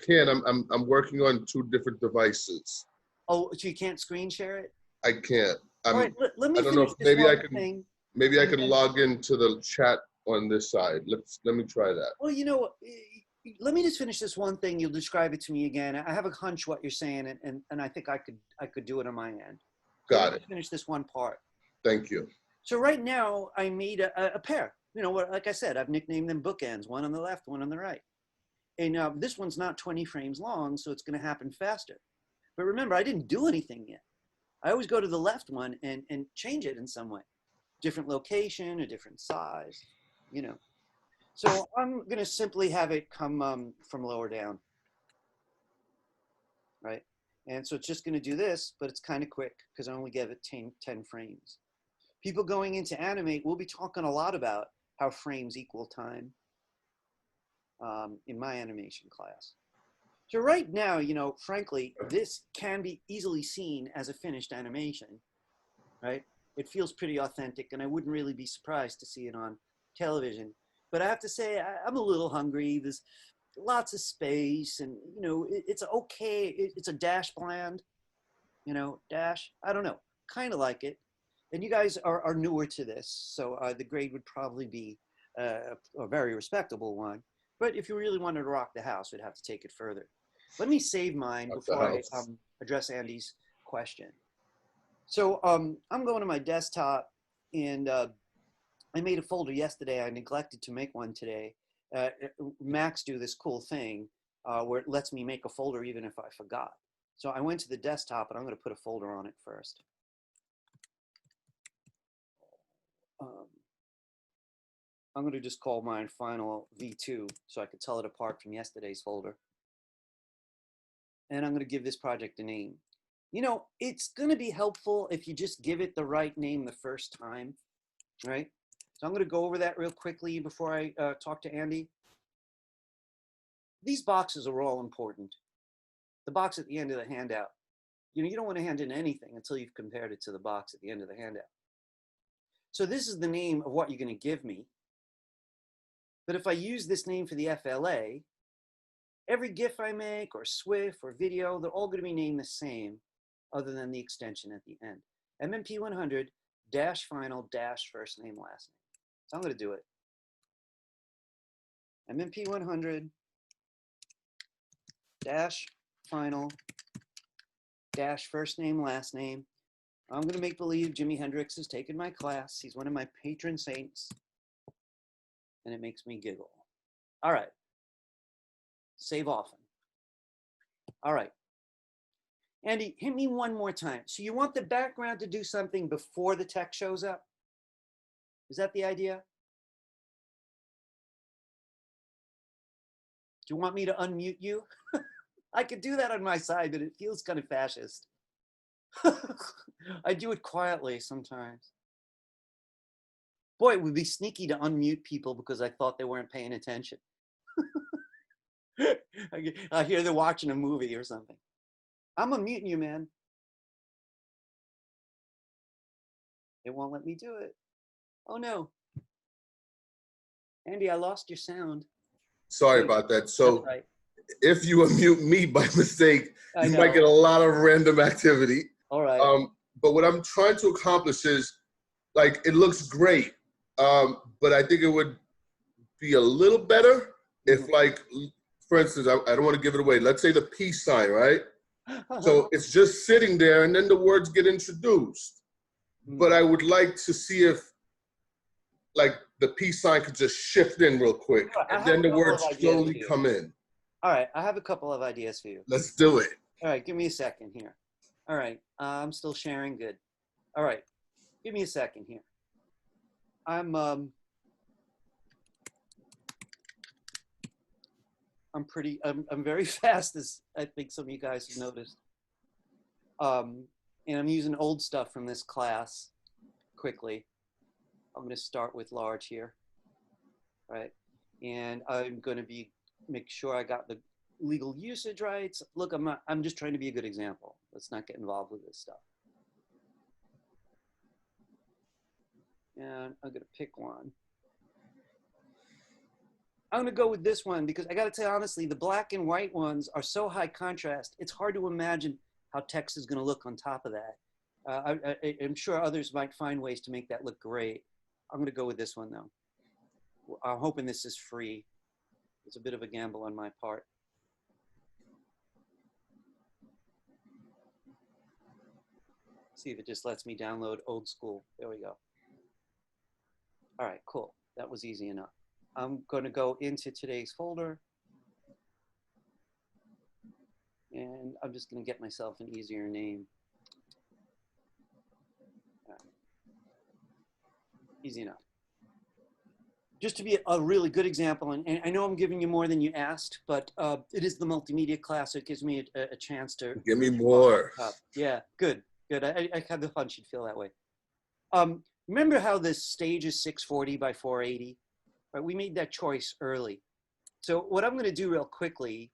can't. I'm working on 2 different devices. Oh, so you can't screen share it? I can't. All right, let me I don't know. finish this Maybe I one can. thing. Maybe I can log into the chat on this side. Let me try that. Well, you know, let me just finish this one thing. You'll describe it to me again. I have a hunch what you're saying, and I think I could do it on my end. Got it. Finish this one part. Thank you. So right now I made a pair. You know, like I said, I've nicknamed them bookends, one on the left, one on the right. And this one's not 20 frames long, so it's going to happen faster. But remember, I didn't do anything yet. I always go to the left one and change it in some way. Different location, a different size, you know. So I'm going to simply have it come from lower down, right? And so it's just going to do this, but it's kind of quick because I only gave it 10 frames. People going into animate, we'll be talking a lot about how frames equal time in my animation class. So right now, you know, frankly, this can be easily seen as a finished animation, right? It feels pretty authentic, and I wouldn't really be surprised to see it on television. But I have to say, I'm a little hungry. There's lots of space, and, you know, it's okay. It's a dash bland, you know, dash. I don't know, kind of like it. And you guys are newer to this, so the grade would probably be a very respectable one. But if you really wanted to rock the house, we'd have to take it further. Let me save mine Rock the before I house. address Andy's question. So I'm going to my desktop, and I made a folder yesterday. I neglected to make one today. Macs do this cool thing where it lets me make a folder even if I forgot. So I went to the desktop, and I'm going to put a folder on it first. I'm going to just call mine Final V2 so I could tell it apart from yesterday's folder. And I'm going to give this project a name. You know, it's going to be helpful if you just give it the right name the first time, right? So I'm going to go over that real quickly before I talk to Andy. These boxes are all important. The box at the end of the handout, you know, you don't want to hand in anything until you've compared it to the box at the end of the handout. So this is the name of what you're going to give me. But if I use this name for the FLA, every GIF I make or SWIF or video, they're all going to be named the same other than the extension at the end. MMP100 dash final dash first name last name. So I'm going to do it. MMP100 dash final dash first name last name. I'm going to make believe Jimi Hendrix has taken my class. He's one of my patron saints. And it makes me giggle. All right. Save often. All right. Andy, hit me one more time. So you want the background to do something before the text shows up? Is that the idea? Do you want me to unmute you? I could do that on my side, but it feels kind of fascist. I do it quietly sometimes. Boy, it would be sneaky to unmute people because I thought they weren't paying attention. I hear they're watching a movie or something. I'm unmuting you, man. It won't let me do it. Oh no. Andy, I lost your sound. Sorry about that. So That's right. if you unmute me by mistake, I you know. might get a lot of random activity. All right. But what I'm trying to accomplish is, like, it looks great, but I think it would be a little better if, like, for instance, I don't want to give it away. Let's say the peace sign, right? So it's just sitting there, and then the words get introduced. But I would like to see if, like, the peace sign could just shift in real quick, and then the words slowly come in. All right, I have a couple of ideas for you. Let's do it. All right, give me a second here. All right, I'm still sharing. Good. All right, give me a second here. I'm very fast, as I think some of you guys have noticed. And I'm using old stuff from this class quickly. I'm going to start with large here, right? And I'm going to make sure I got the legal usage rights. Look, I'm just trying to be a good example. Let's not get involved with this stuff. And I'm going to pick one. I'm going to go with this one because I got to tell you honestly, the black and white ones are so high contrast. It's hard to imagine how text is going to look on top of that. I'm sure others might find ways to make that look great. I'm going to go with this one though. I'm hoping this is free. It's a bit of a gamble on my part. See if it just lets me download old school. There we go. All right, cool. That was easy enough. I'm going to go into today's folder. And I'm just going to get myself an easier name. All right. Easy enough. Just to be a really good example, and I know I'm giving you more than you asked, but it is the multimedia class, so it gives me a chance to— Give me more. Yeah, good, good. I had the hunch you'd feel that way. Remember how this stage is 640 by 480? Right, we made that choice early. So what I'm going to do real quickly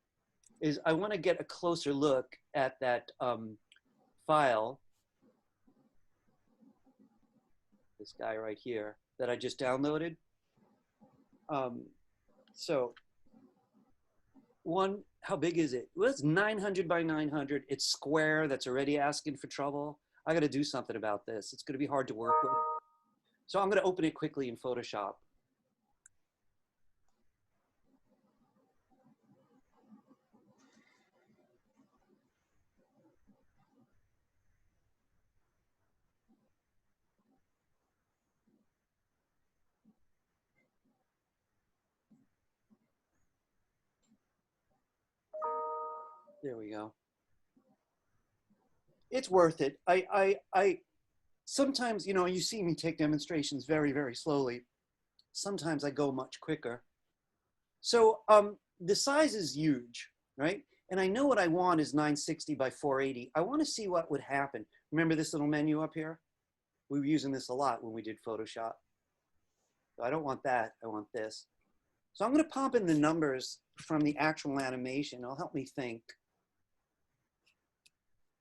is I want to get a closer look at that file, this guy right here that I just downloaded. So one, how big is it? Well, it's 900 by 900. It's square. That's already asking for trouble. I got to do something about this. It's going to be hard to work with. So I'm going to open it quickly in Photoshop. There we go. It's worth it. I sometimes, you know, you see me take demonstrations very, very slowly. Sometimes I go much quicker. So the size is huge, right? And I know what I want is 960 by 480. I want to see what would happen. Remember this little menu up here? We were using this a lot when we did Photoshop. So I don't want that. I want this. So I'm going to pop in the numbers from the actual animation. It'll help me think.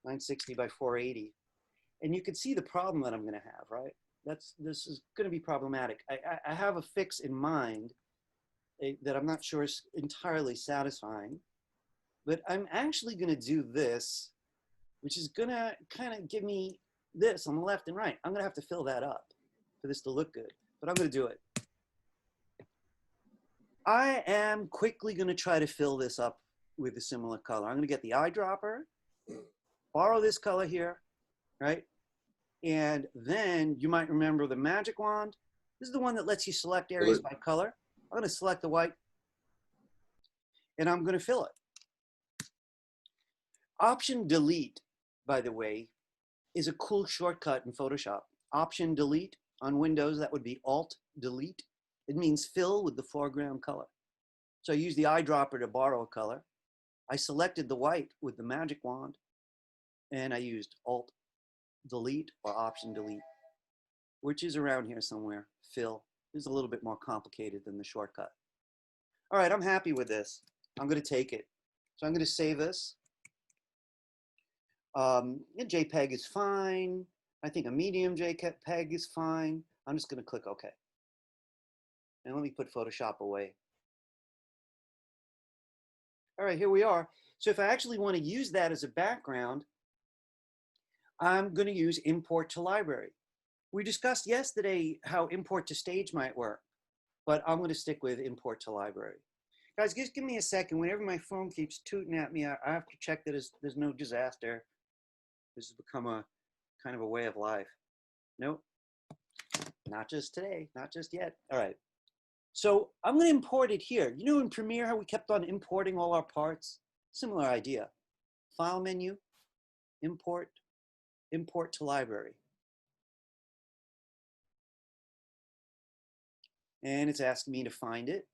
960 by 480. And you can see the problem that I'm going to have, right? This is going to be problematic. I have a fix in mind that I'm not sure is entirely satisfying, but I'm actually going to do this, which is going to kind of give me this on the left and right. I'm going to have to fill that up for this to look good, but I'm going to do it. I am quickly going to try to fill this up with a similar color. I'm going to get the eyedropper, borrow this color here, right? And then you might remember the magic wand. This is the one that lets you select areas by color. I'm going to select the white and I'm going to fill it. Option delete, by the way, is a cool shortcut in Photoshop. Option delete on Windows, that would be Alt delete. It means fill with the foreground color. So I use the eyedropper to borrow a color. I selected the white with the magic wand and I used Alt delete or Option delete, which is around here somewhere. Fill is a little bit more complicated than the shortcut. All right, I'm happy with this. I'm going to take it. So I'm going to save this. JPEG is fine. I think a medium JPEG is fine. I'm just going to click OK. And let me put Photoshop away. All right, here we are. So if I actually want to use that as a background, I'm going to use import to library. We discussed yesterday how import to stage might work, but I'm going to stick with import to library. Guys, just give me a second. Whenever my phone keeps tooting at me, I have to check that there's no disaster. This has become a kind of a way of life. Nope, not just today, not just yet. All right. So I'm going to import it here. You know in Premiere how we kept on importing all our parts? Similar idea. File menu, import, import to library. And it's asking me to find it.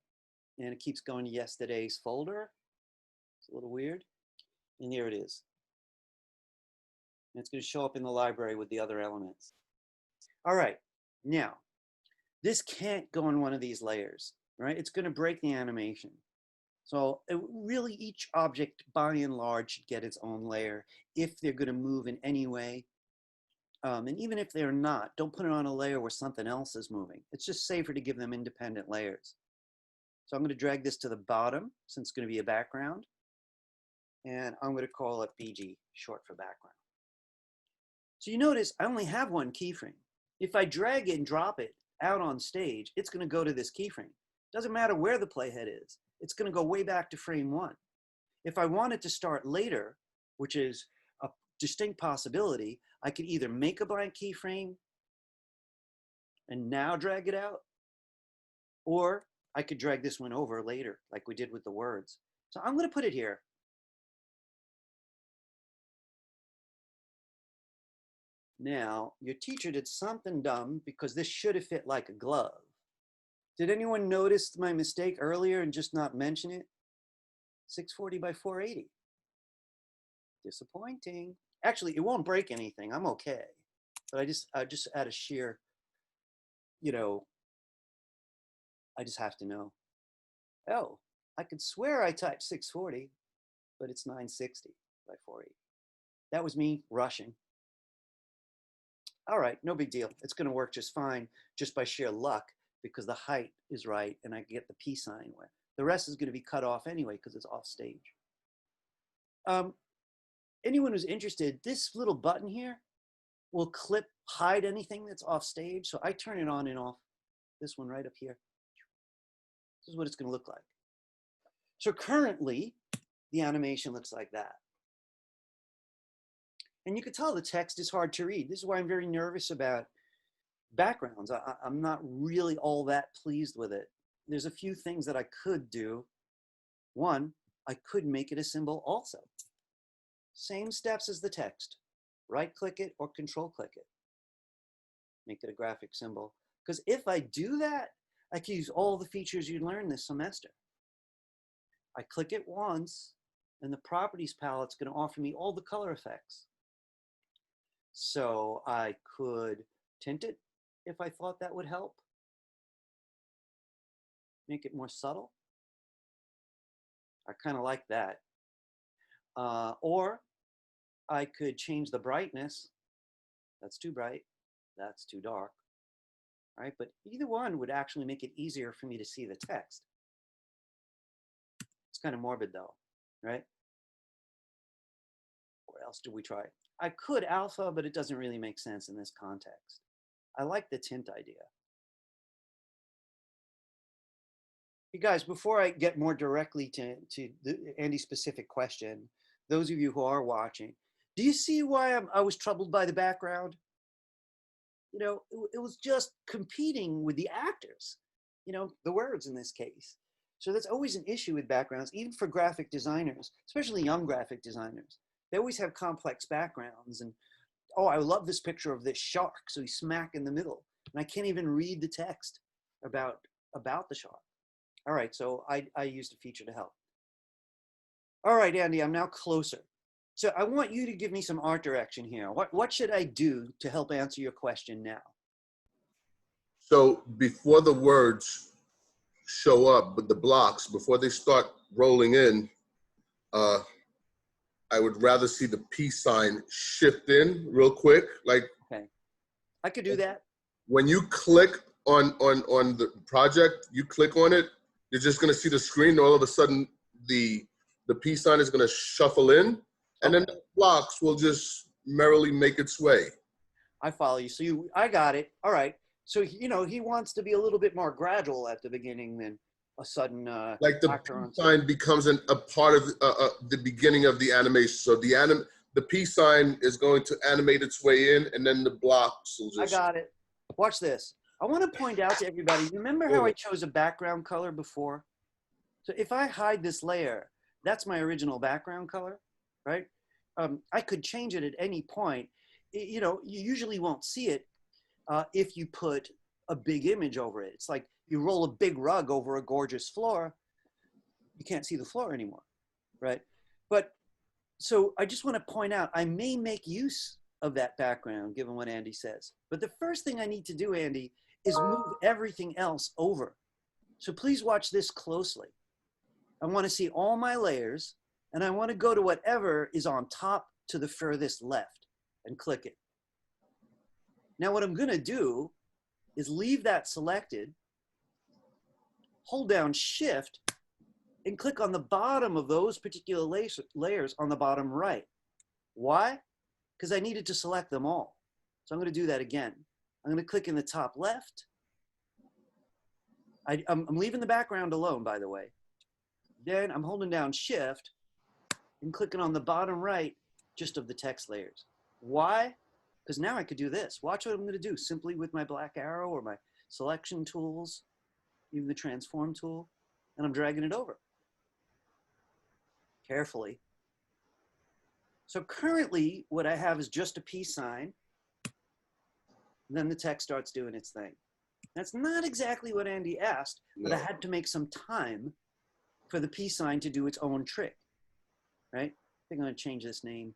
And it keeps going to yesterday's folder. It's a little weird. And here it is. And it's going to show up in the library with the other elements. All right. Now, this can't go on one of these layers, right? It's going to break the animation. So really each object by and large should get its own layer if they're going to move in any way. And even if they're not, don't put it on a layer where something else is moving. It's just safer to give them independent layers. So I'm going to drag this to the bottom since it's going to be a background. And I'm going to call it BG, short for background. So you notice I only have one keyframe. If I drag it and drop it out on stage, it's going to go to this keyframe. Doesn't matter where the playhead is. It's going to go way back to frame 1. If I want it to start later, which is a distinct possibility, I could either make a blank keyframe and now drag it out, or I could drag this one over later, like we did with the words. So I'm going to put it here. Now, your teacher did something dumb because this should have fit like a glove. Did anyone notice my mistake earlier and just not mention it? 640 by 480. Disappointing. Actually, it won't break anything. I'm okay. But I just out of sheer, you know, I just have to know. Oh, I could swear I typed 640, but it's 960 by 480. That was me rushing. All right, no big deal. It's going to work just fine, just by sheer luck, because the height is right and I get the peace sign where the rest is going to be cut off anyway because it's off stage. Anyone who's interested, this little button here will hide anything that's off stage. So I turn it on and off. This one right up here. This is what it's going to look like. So currently, the animation looks like that. And you can tell the text is hard to read. This is why I'm very nervous about backgrounds. I'm not really all that pleased with it. There's a few things that I could do. One, I could make it a symbol also. Same steps as the text. Right-click it or control-click it. Make it a graphic symbol. Because if I do that, I can use all the features you learned this semester. I click it once, and the properties palette's going to offer me all the color effects. So I could tint it if I thought that would help. Make it more subtle. I kind of like that. Or I could change the brightness. That's too bright. That's too dark. All right, but either one would actually make it easier for me to see the text. It's kind of morbid though, right? What else do we try? I could alpha, but it doesn't really make sense in this context. I like the tint idea. You guys, before I get more directly to Andy's specific question, those of you who are watching, do you see why I was troubled by the background? You know, it was just competing with the actors, you know, the words in this case. So that's always an issue with backgrounds, even for graphic designers, especially young graphic designers. They always have complex backgrounds and, oh, I love this picture of this shark. So he's smack in the middle. And I can't even read the text about the shark. All right, so I used a feature to help. All right, Andy, I'm now closer. So I want you to give me some art direction here. What should I do to help answer your question now? So before the words show up, but the blocks, before they start rolling in, I would rather see the peace sign shift in real quick. Like, okay, I could do that. When you click on the project, you click on it, you're just gonna see the screen. All of a sudden, the peace sign is gonna shuffle in, and then the blocks will just merrily make its way. I follow you. So I got it. All right. So, you know, he wants to be a little bit more gradual at the beginning than a sudden like the peace sign becomes a part of the beginning of the animation. So the peace sign is going to animate its way in, and then the blocks will just. I got it. Watch this. I want to point out to everybody, remember how I chose a background color before? So if I hide this layer, that's my original background color, right? I could change it at any point. You know, you usually won't see it if you put a big image over it. It's like you roll a big rug over a gorgeous floor, you can't see the floor anymore, right? But so I just want to point out, I may make use of that background given what Andy says. But the first thing I need to do, Andy, is move everything else over. So please watch this closely. I want to see all my layers, and I want to go to whatever is on top to the furthest left and click it. Now what I'm going to do is leave that selected, hold down Shift, and click on the bottom of those particular layers on the bottom right. Why? Because I needed to select them all. So I'm going to do that again. I'm going to click in the top left. I'm leaving the background alone, by the way. Then I'm holding down Shift and clicking on the bottom right just of the text layers. Why? Because now I could do this. Watch what I'm going to do simply with my black arrow or my selection tools, even the transform tool, and I'm dragging it over. Carefully. So currently what I have is just a peace sign. And then the text starts doing its thing. That's not exactly what Andy asked, but I had to make some time for the peace sign to do its own trick, right? I think I'm going to change this name.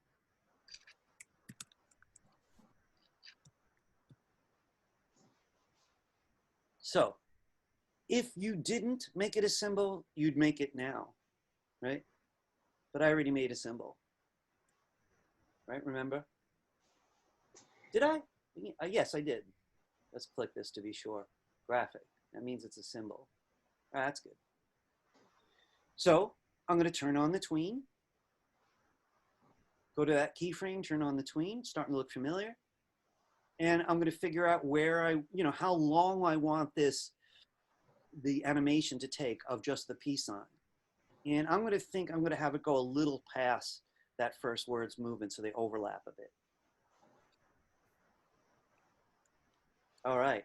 So if you didn't make it a symbol, you'd make it now, right? but I already made a symbol. Right, remember? Did I? Yes, I did. Let's click this to be sure. Graphic. That means it's a symbol. That's good. So I'm going to turn on the tween. Go to that keyframe, turn on the tween, starting to look familiar. And I'm going to figure out where how long I want the animation to take of just the peace sign. And I'm going to have it go a little past that first word's movement so they overlap a bit. All right.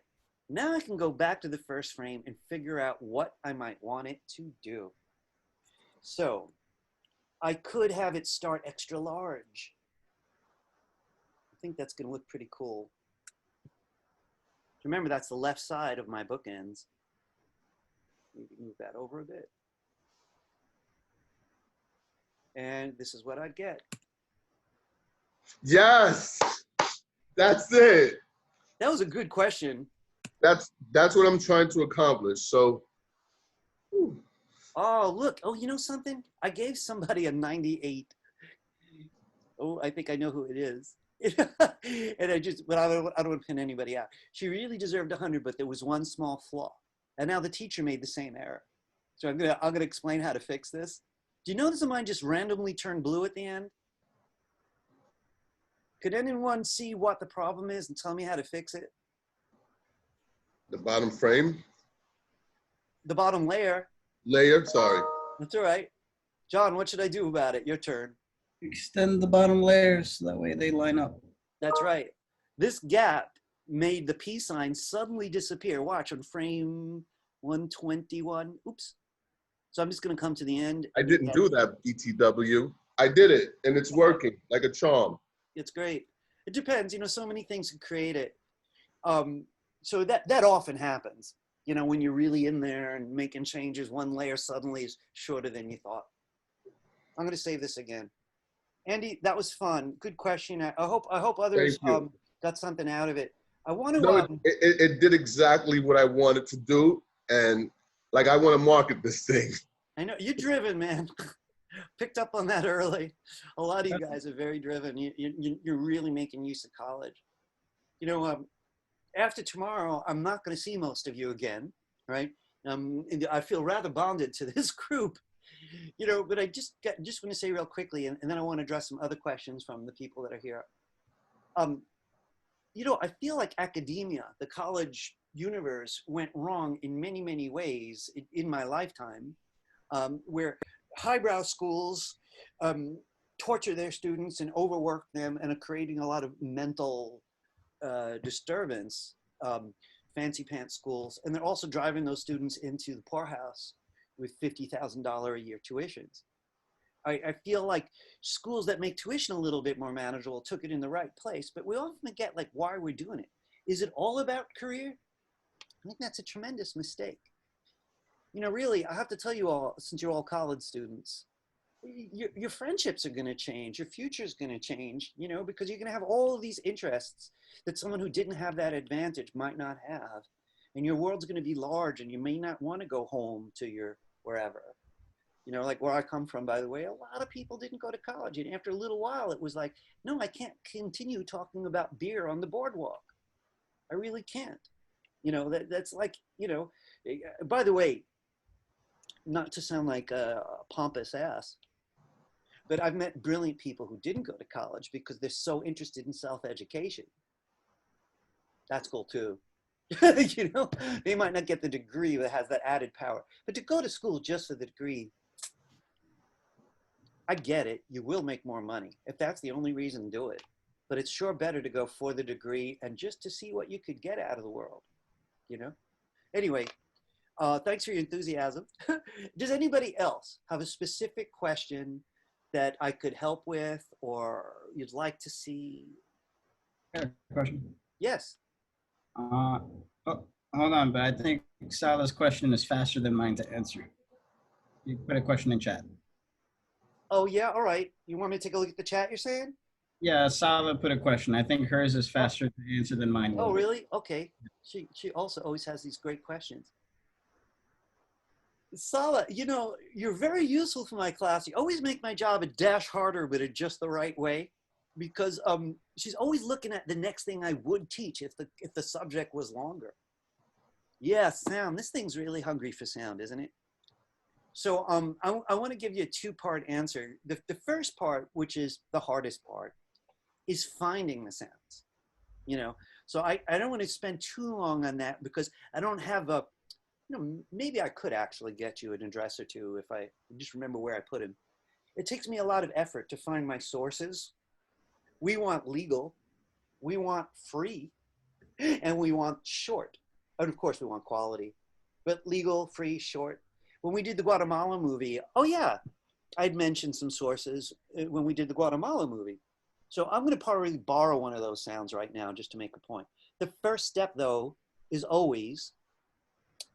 Now I can go back to the first frame and figure out what I might want it to do. So I could have it start extra large. I think that's going to look pretty cool. Remember, that's the left side of my bookends. Maybe move that over a bit. And this is what I'd get. Yes, that's it. That was a good question. That's what I'm trying to accomplish. So, whew. Oh, look. Oh, you know something? I gave somebody a 98. Oh, I think I know who it is. And but I don't want to pin anybody out. She really deserved 100, but there was one small flaw. And now the teacher made the same error. So I'm gonna explain how to fix this. Do you notice that mine just randomly turned blue at the end? Could anyone see what the problem is and tell me how to fix it? The bottom frame? The bottom layer. Layer, sorry. That's all right. John, what should I do about it? Your turn. Extend the bottom layers so that way they line up. That's right. This gap made the peace sign suddenly disappear. Watch on frame 121. Oops. So I'm just going to come to the end. I didn't do that, BTW. I did it, and it's working like a charm. It's great. It depends. So many things can create it. So that often happens. When you're really in there and making changes, one layer suddenly is shorter than you thought. I'm going to save this again. Andy, that was fun. Good question. I hope others got something out of it. I want to. No, it did exactly what I wanted to do, and like I want to market this thing. I know you're driven, man. Picked up on that early. A lot of you guys are very driven. You're really making use of college. After tomorrow, I'm not going to see most of you again, right? And I feel rather bonded to this group, but I just want to say real quickly, and then I want to address some other questions from the people that are here. I feel like academia, the college universe, went wrong in many, many ways in my lifetime, where highbrow schools torture their students and overwork them and are creating a lot of mental disturbance, fancy pants schools. And they're also driving those students into the poorhouse with $50,000 a year tuitions. I feel like schools that make tuition a little bit more manageable took it in the right place, but we often forget why we're doing it. Is it all about career? I think that's a tremendous mistake. Really, I have to tell you all, since you're all college students, your friendships are going to change. Your future is going to change, because you're going to have all of these interests that someone who didn't have that advantage might not have. And your world's going to be large, and you may not want to go home to your wherever. Like where I come from, by the way, a lot of people didn't go to college. And after a little while, it was like, no, I can't continue talking about beer on the boardwalk. I really can't. That's like, by the way, not to sound like a pompous ass, but I've met brilliant people who didn't go to college because they're so interested in self-education. That's cool too. They might not get the degree that has that added power, but to go to school just for the degree, I get it. You will make more money. If that's the only reason, do it. But it's sure better to go for the degree and just to see what you could get out of the world, Anyway, thanks for your enthusiasm. Does anybody else have a specific question that I could help with or you'd like to see? Question. Yes. Oh, hold on, but I think Salah's question is faster than mine to answer. You put a question in chat. Oh, yeah. All right. You want me to take a look at the chat, you're saying? Yeah, Salah put a question. I think hers is faster to answer than mine. Oh, really? Okay. She also always has these great questions. Sala, you know, you're very useful for my class. You always make my job a dash harder, but in just the right way, because she's always looking at the next thing I would teach if the subject was longer. Yeah, sound. This thing's really hungry for sound, isn't it? So I want to give you a two-part answer. The first part, which is the hardest part, is finding the sounds. You know, so I don't want to spend too long on that because I don't have a, you know, maybe I could actually get you an address or two if I just remember where I put them. It takes me a lot of effort to find my sources. We want legal, we want free, and we want short. And of course we want quality, but legal, free, short. When we did the Guatemala movie, oh yeah, I'd mentioned some sources when we did the Guatemala movie. So I'm going to probably borrow one of those sounds right now just to make a point. The first step, though, is always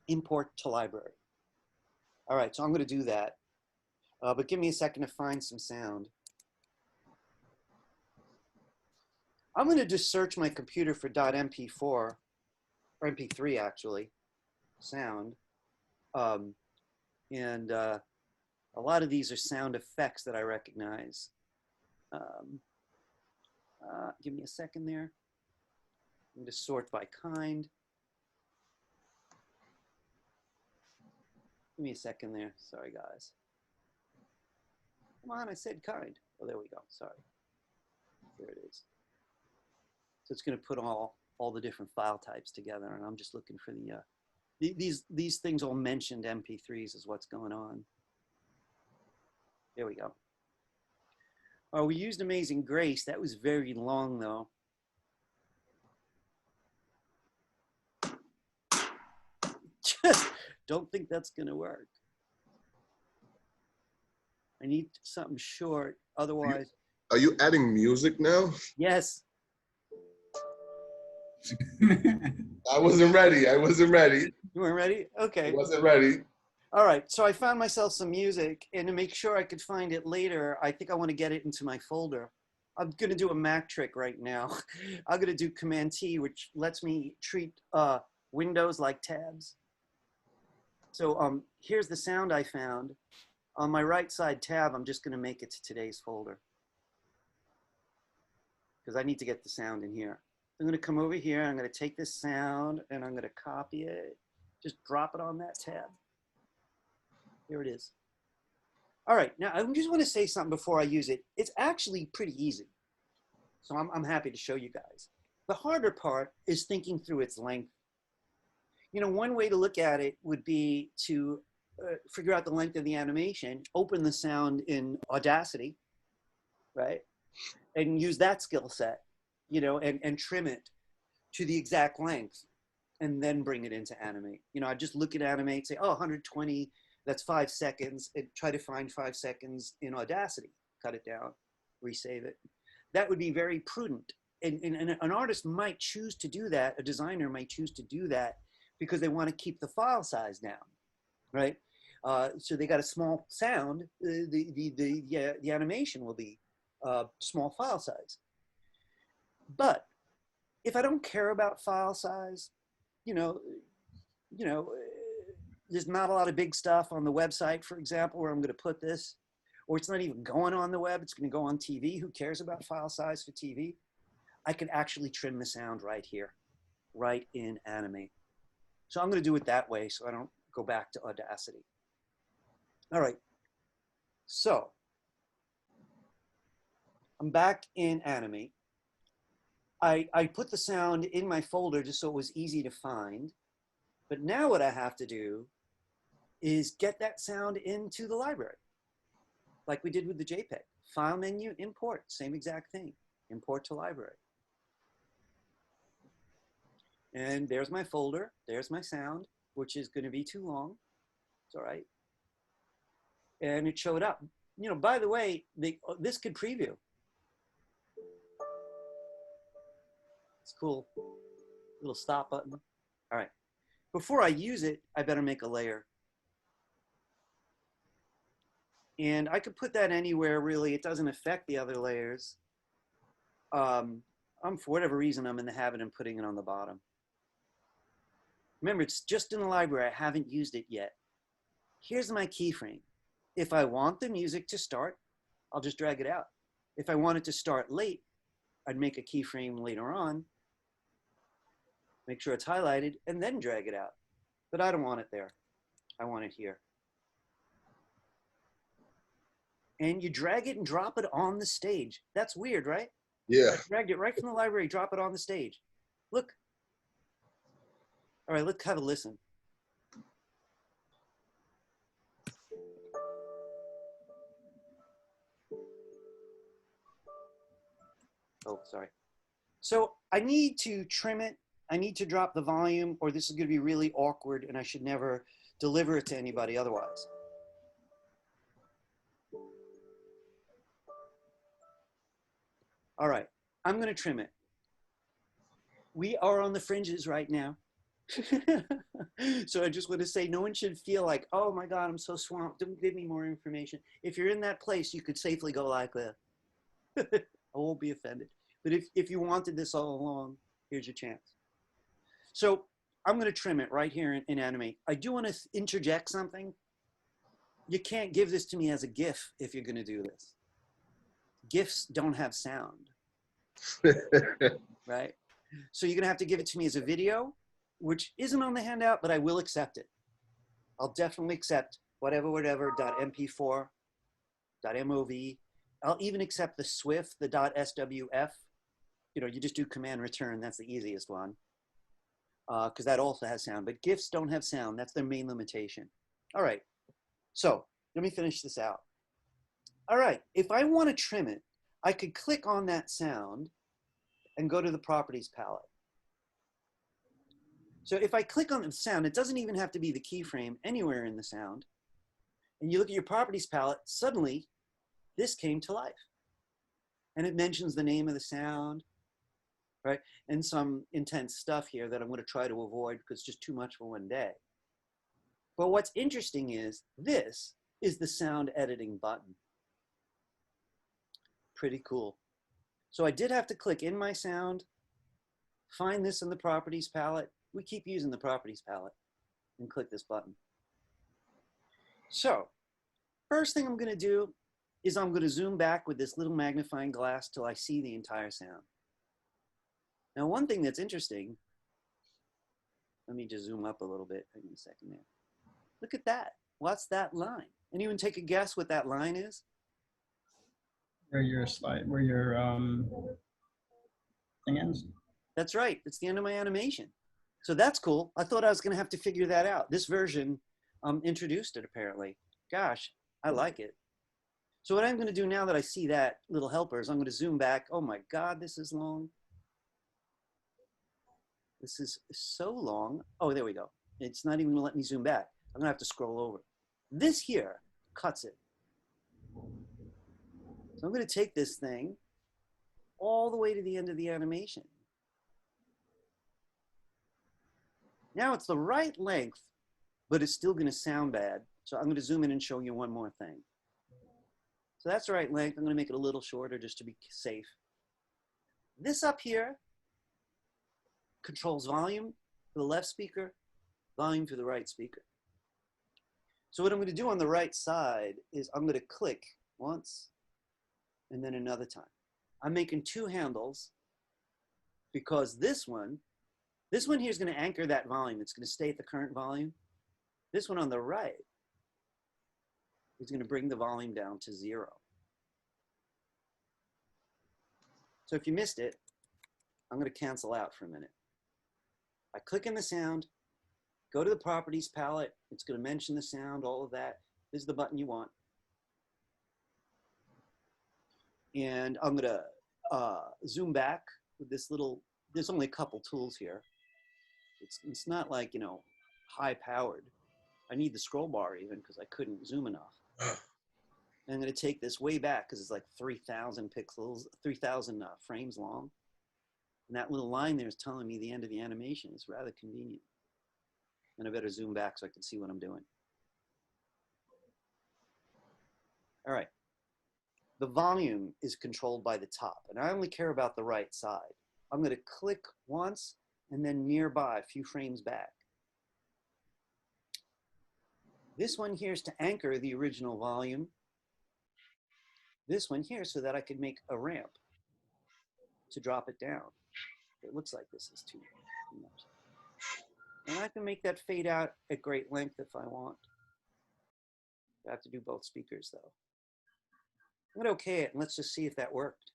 import to library. All right, so I'm going to do that. But give me a second to find some sound. I'm going to just search my computer for .mp4, or MP3 actually, sound. And a lot of these are sound effects that I recognize. Give me a second there. I'm going to sort by kind. Give me a second there. Sorry, guys. Come on, I said kind. Oh, there we go. Sorry. There it is. So it's going to put all the different file types together, and I'm just looking for these things all mentioned MP3s is what's going on. There we go. Oh, we used Amazing Grace. That was very long, though. Don't think that's going to work. I need something short. Otherwise. Are you adding music now? Yes. I wasn't ready. I wasn't ready. You weren't ready? Okay. I wasn't ready. All right. So I found myself some music, and to make sure I could find it later, I think I want to get it into my folder. I'm going to do a Mac trick right now. I'm going to do Command T, which lets me treat windows like tabs. So here's the sound I found. On my right side tab, I'm just going to make it to today's folder because I need to get the sound in here. I'm going to come over here. I'm going to take this sound and I'm going to copy it. Just drop it on that tab. Here it is. All right. Now, I just want to say something before I use it. It's actually pretty easy. So I'm happy to show you guys. The harder part is thinking through its length. You know, one way to look at it would be to figure out the length of the animation, open the sound in Audacity, right? And use that skill set, you know, and trim it to the exact length and then bring it into Animate. You know, I just look at Animate, say, oh, 120, that's 5 seconds, and try to find 5 seconds in Audacity, cut it down, resave it. That would be very prudent. And an artist might choose to do that, a designer might choose to do that because they want to keep the file size down, right? So they got a small sound, the animation will be small file size. But if I don't care about file size, you know, there's not a lot of big stuff on the website, for example, where I'm going to put this, or it's not even going on the web, it's going to go on TV. Who cares about file size for TV? I can actually trim the sound right here, right in Animate. So I'm going to do it that way so I don't go back to Audacity. All right, so I'm back in Animate. I put the sound in my folder just so it was easy to find. But now what I have to do is get that sound into the library, like we did with the JPEG. File menu, import, same exact thing, import to library. And there's my folder, there's my sound, which is going to be too long. It's all right. And it showed up. You know, by the way, this could preview. It's cool. Little stop button. All right. Before I use it, I better make a layer. And I could put that anywhere, really. It doesn't affect the other layers. For whatever reason, I'm in the habit of putting it on the bottom. Remember, it's just in the library. I haven't used it yet. Here's my keyframe. If I want the music to start, I'll just drag it out. If I want it to start late, I'd make a keyframe later on, make sure it's highlighted, and then drag it out. But I don't want it there. I want it here. And you drag it and drop it on the stage. That's weird, right? Yeah. I dragged it right from the library, drop it on the stage. Look. All right, let's have a listen. Oh, sorry. So I need to trim it. I need to drop the volume, or this is going to be really awkward, and I should never deliver it to anybody otherwise. All right, I'm going to trim it. We are on the fringes right now. So I just want to say no one should feel like, oh my God, I'm so swamped. Don't give me more information. If you're in that place, you could safely go like that. I won't be offended. But if you wanted this all along, here's your chance. So I'm going to trim it right here in Animate. I do want to interject something. You can't give this to me as a GIF if you're going to do this. GIFs don't have sound, right? So you're going to have to give it to me as a video, which isn't on the handout, but I will accept it. I'll definitely accept whatever, .mp4, .mov. I'll even accept the SWF, the .swf. You know, you just do command return. That's the easiest one. Because that also has sound. But GIFs don't have sound. That's their main limitation. All right. So let me finish this out. All right. If I want to trim it, I could click on that sound and go to the properties palette. So if I click on the sound, it doesn't even have to be the keyframe anywhere in the sound. And you look at your properties palette, suddenly this came to life. And it mentions the name of the sound, right? And some intense stuff here that I'm going to try to avoid because it's just too much for one day. But what's interesting is this is the sound editing button. Pretty cool. So I did have to click in my sound, find this in the properties palette. We keep using the properties palette and click this button. So first thing I'm going to do is I'm going to zoom back with this little magnifying glass till I see the entire sound. Now, one thing that's interesting, let me just zoom up a little bit. Hang on a second there. Look at that. What's that line? Anyone take a guess what that line is? Where your slide, where your thing ends. That's right. It's the end of my animation. So that's cool. I thought I was going to have to figure that out. This version introduced it, apparently. Gosh, I like it. So what I'm going to do now that I see that little helper is I'm going to zoom back. Oh my God, this is long. This is so long. Oh, there we go. It's not even going to let me zoom back. I'm going to have to scroll over. This here cuts it. So I'm going to take this thing all the way to the end of the animation. Now it's the right length, but it's still going to sound bad. So I'm going to zoom in and show you one more thing. So that's the right length. I'm going to make it a little shorter just to be safe. This up here controls volume for the left speaker, volume for the right speaker. So what I'm going to do on the right side is I'm going to click once and then another time. I'm making two handles because this one here is going to anchor that volume. It's going to stay at the current volume. This one on the right is going to bring the volume down to 0. So if you missed it, I'm going to cancel out for a minute. I click in the sound, go to the properties palette. It's going to mention the sound, all of that. This is the button you want. And I'm going to zoom back with this little, there's only a couple tools here. It's not like, you know, high powered. I need the scroll bar even because I couldn't zoom enough. And I'm going to take this way back because it's like 3,000 pixels, 3,000 frames long. And that little line there is telling me the end of the animation. It's rather convenient. And I better zoom back so I can see what I'm doing. All right. The volume is controlled by the top, and I only care about the right side. I'm going to click once and then nearby, a few frames back. This one here is to anchor the original volume. This one here so that I could make a ramp to drop it down. It looks like this is too much. And I can make that fade out at great length if I want. I have to do both speakers though. I'm gonna okay it and let's just see if that worked.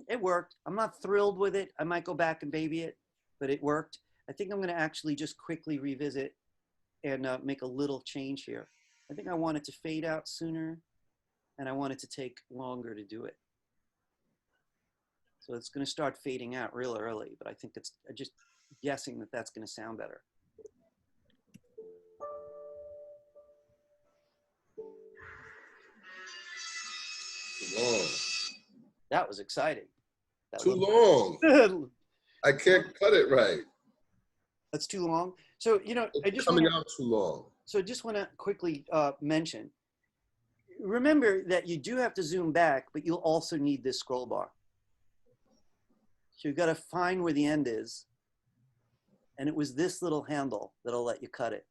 It worked. I'm not thrilled with it. I might go back and baby it, but it worked. I think I'm gonna actually just quickly revisit and make a little change here. I think I want it to fade out sooner and I want it to take longer to do it. So it's gonna start fading out real early, but I think it's just guessing that that's gonna sound better. Long. That was exciting. That Too long. I can't cut it right. That's too long. So, you know, I It's just coming wanna, out too long. so I just want to quickly mention, remember that you do have to zoom back, but you'll also need this scroll bar. So you've got to find where the end is. And it was this little handle that'll let you cut it.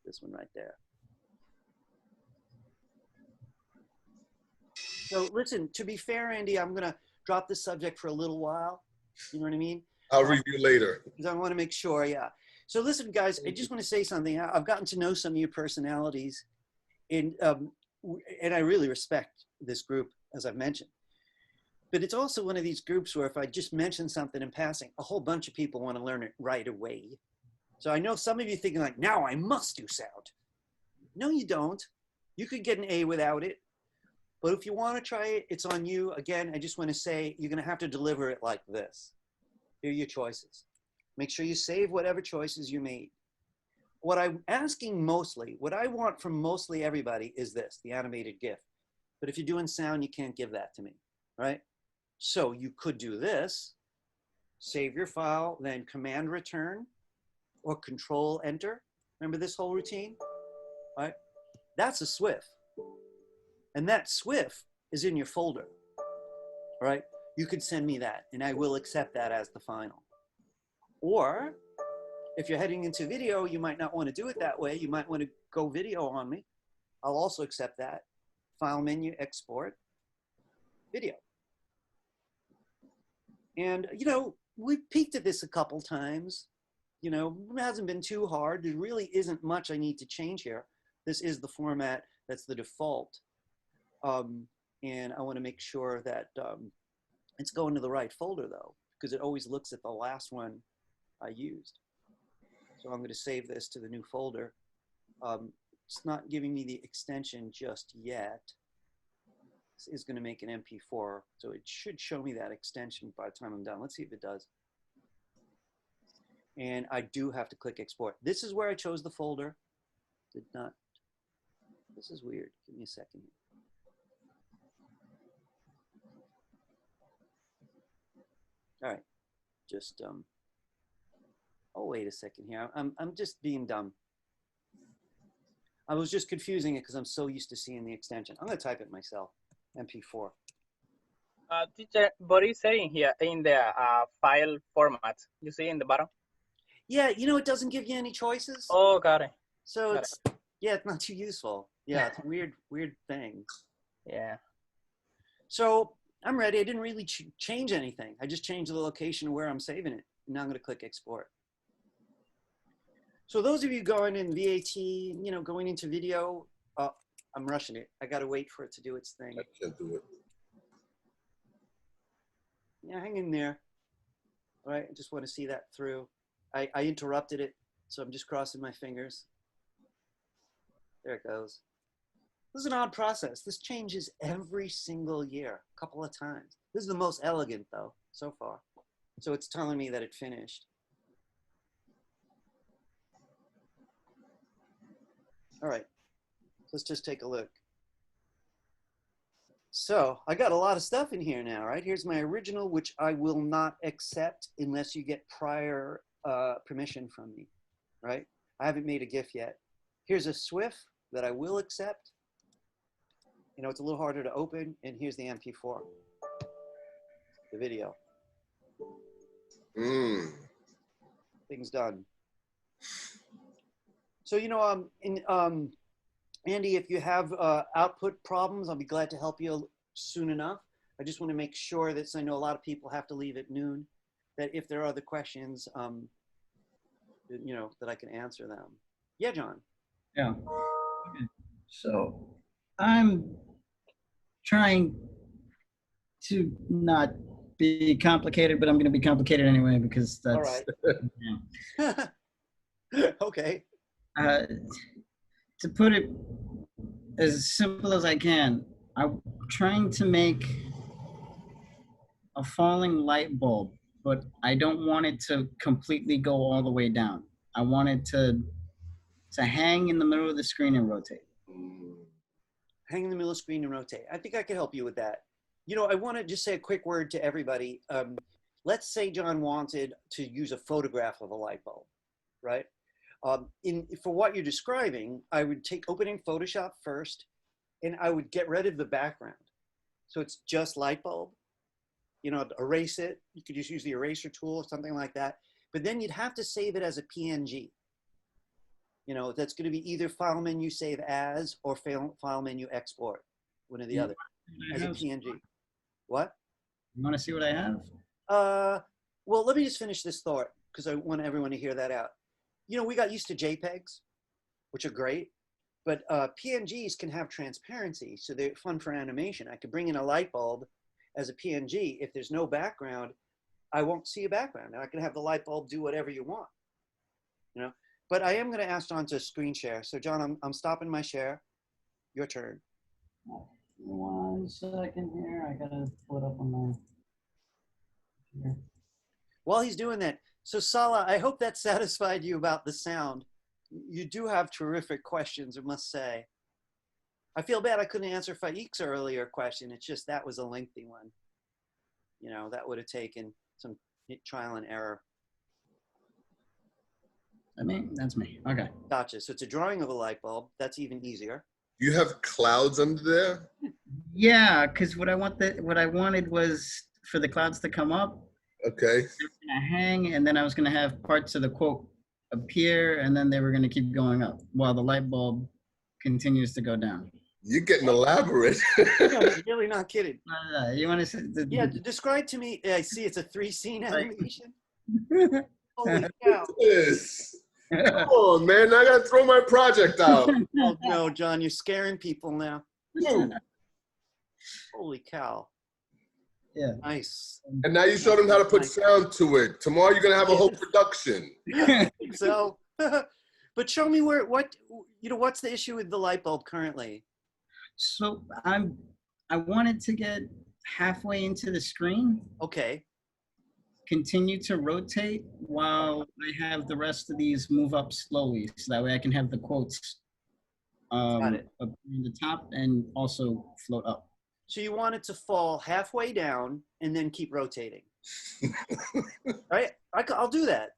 This one right there. So listen, to be fair, Andy, I'm going to drop this subject for a little while. You know what I mean? I'll review later. Because I want to make sure, yeah. So listen, guys, I just want to say something. I've gotten to know some of your personalities, and I really respect this group, as I've mentioned. But it's also one of these groups where if I just mention something in passing, a whole bunch of people want to learn it right away. So I know some of you thinking like, now I must do sound. No, you don't. You could get an A without it. But if you want to try it, it's on you. Again, I just want to say you're going to have to deliver it like this. Here are your choices. Make sure you save whatever choices you made. What I'm asking mostly, what I want from mostly everybody is this, the animated GIF. But if you're doing sound, you can't give that to me, right? So you could do this, save your file, then Command Return or Control Enter. Remember this whole routine, right? That's a SWIF. And that SWIF is in your folder, right? You could send me that and I will accept that as the final. Or if you're heading into video, you might not want to do it that way. You might want to go video on me. I'll also accept that. File menu, export, video. And, you know, we've peeked at this a couple times. You know, it hasn't been too hard. There really isn't much I need to change here. This is the format that's the default. And I want to make sure that it's going to the right folder, though, because it always looks at the last one I used. So I'm going to save this to the new folder. It's not giving me the extension just yet. This is going to make an MP4, so it should show me that extension by the time I'm done. Let's see if it does. And I do have to click export. This is where I chose the folder. Did not. This is weird. Give me a second here. All right, just oh, wait a second here. I'm just being dumb. I was just confusing it because I'm so used to seeing the extension. I'm gonna type it myself, MP4. Teacher, what is saying here in the file format? You see in the bottom? Yeah, you know, it doesn't give you any choices. Oh, got it. So got it's, yeah, it's not too useful. Yeah, it's a weird thing. Yeah. So I'm ready. I didn't really change anything. I just changed the location of where I'm saving it. Now I'm going to click export. So those of you going in VAT, you know, going into video, I'm rushing it. I got to wait for it to do its thing. I can't do it. Yeah, hang in there. All right, I just want to see that through. I interrupted it, so I'm just crossing my fingers. There it goes. This is an odd process. This changes every single year, a couple of times. This is the most elegant, though, so far. So it's telling me that it finished. All right, let's just take a look. So I got a lot of stuff in here now, right? Here's my original, which I will not accept unless you get prior permission from me, right? I haven't made a GIF yet. Here's a SWIF that I will accept. You know, it's a little harder to open, and here's the MP4, the video. Things done. So, you know, Andy, if you have output problems, I'll be glad to help you soon enough. I just want to make sure that, so I know a lot of people have to leave at noon, that if there are other questions, you know, that I can answer them. Yeah, John. Yeah. Okay. So I'm trying to not be complicated, but I'm going to be complicated anyway because that's. All right. Yeah. Okay. To put it as simple as I can, I'm trying to make a falling light bulb, but I don't want it to completely go all the way down. I want it to hang in the middle of the screen and rotate. Hang in the middle of the screen and rotate. I think I could help you with that. You know, I want to just say a quick word to everybody. Let's say John wanted to use a photograph of a light bulb, right? For what you're describing, I would opening Photoshop first, and I would get rid of the background. So it's just light bulb. You know, erase it. You could just use the eraser tool or something like that. But then you'd have to save it as a PNG. You know, that's going to be either file menu save as or file menu export, one or the other, as a PNG. What? You want to see what I have? Well, let me just finish this thought because I want everyone to hear that out. You know, we got used to JPEGs, which are great, but PNGs can have transparency, so they're fun for animation. I could bring in a light bulb as a PNG. If there's no background, I won't see a background. And I can have the light bulb do whatever you want, you know? But I am going to ask John to screen share. So John, I'm stopping my share. Your turn. 1 second here. I got to pull it up on my computer. While he's doing that, so Salah, I hope that satisfied you about the sound. You do have terrific questions, I must say. I feel bad I couldn't answer Faik's earlier question. It's just that was a lengthy one. You know, that would have taken some trial and error. That's me. Okay. Gotcha. So it's a drawing of a light bulb. That's even easier. You have clouds under there? Yeah, because what I wanted was for the clouds to come up. Okay. They were gonna hang, and then I was gonna have parts of the quote appear, and then they were gonna keep going up while the light bulb continues to go down. You're getting elaborate. No, he's really not kidding. You want to say? Yeah, describe to me. I see it's a 3-scene animation. Holy cow. Yes. Come on, man. I got to throw my project out. Oh, no, John, you're scaring people now. Dude. Holy cow. Yeah. Nice. And now you showed them how to put sound to it. Tomorrow you're going to have a whole production. So, but show me what's the issue with the light bulb currently? So I wanted to get halfway into the screen. Okay. Continue to rotate while I have the rest of these move up slowly, so that way I can have the quotes up in the top and also float up. So you want it to fall halfway down and then keep rotating, right? I'll do that.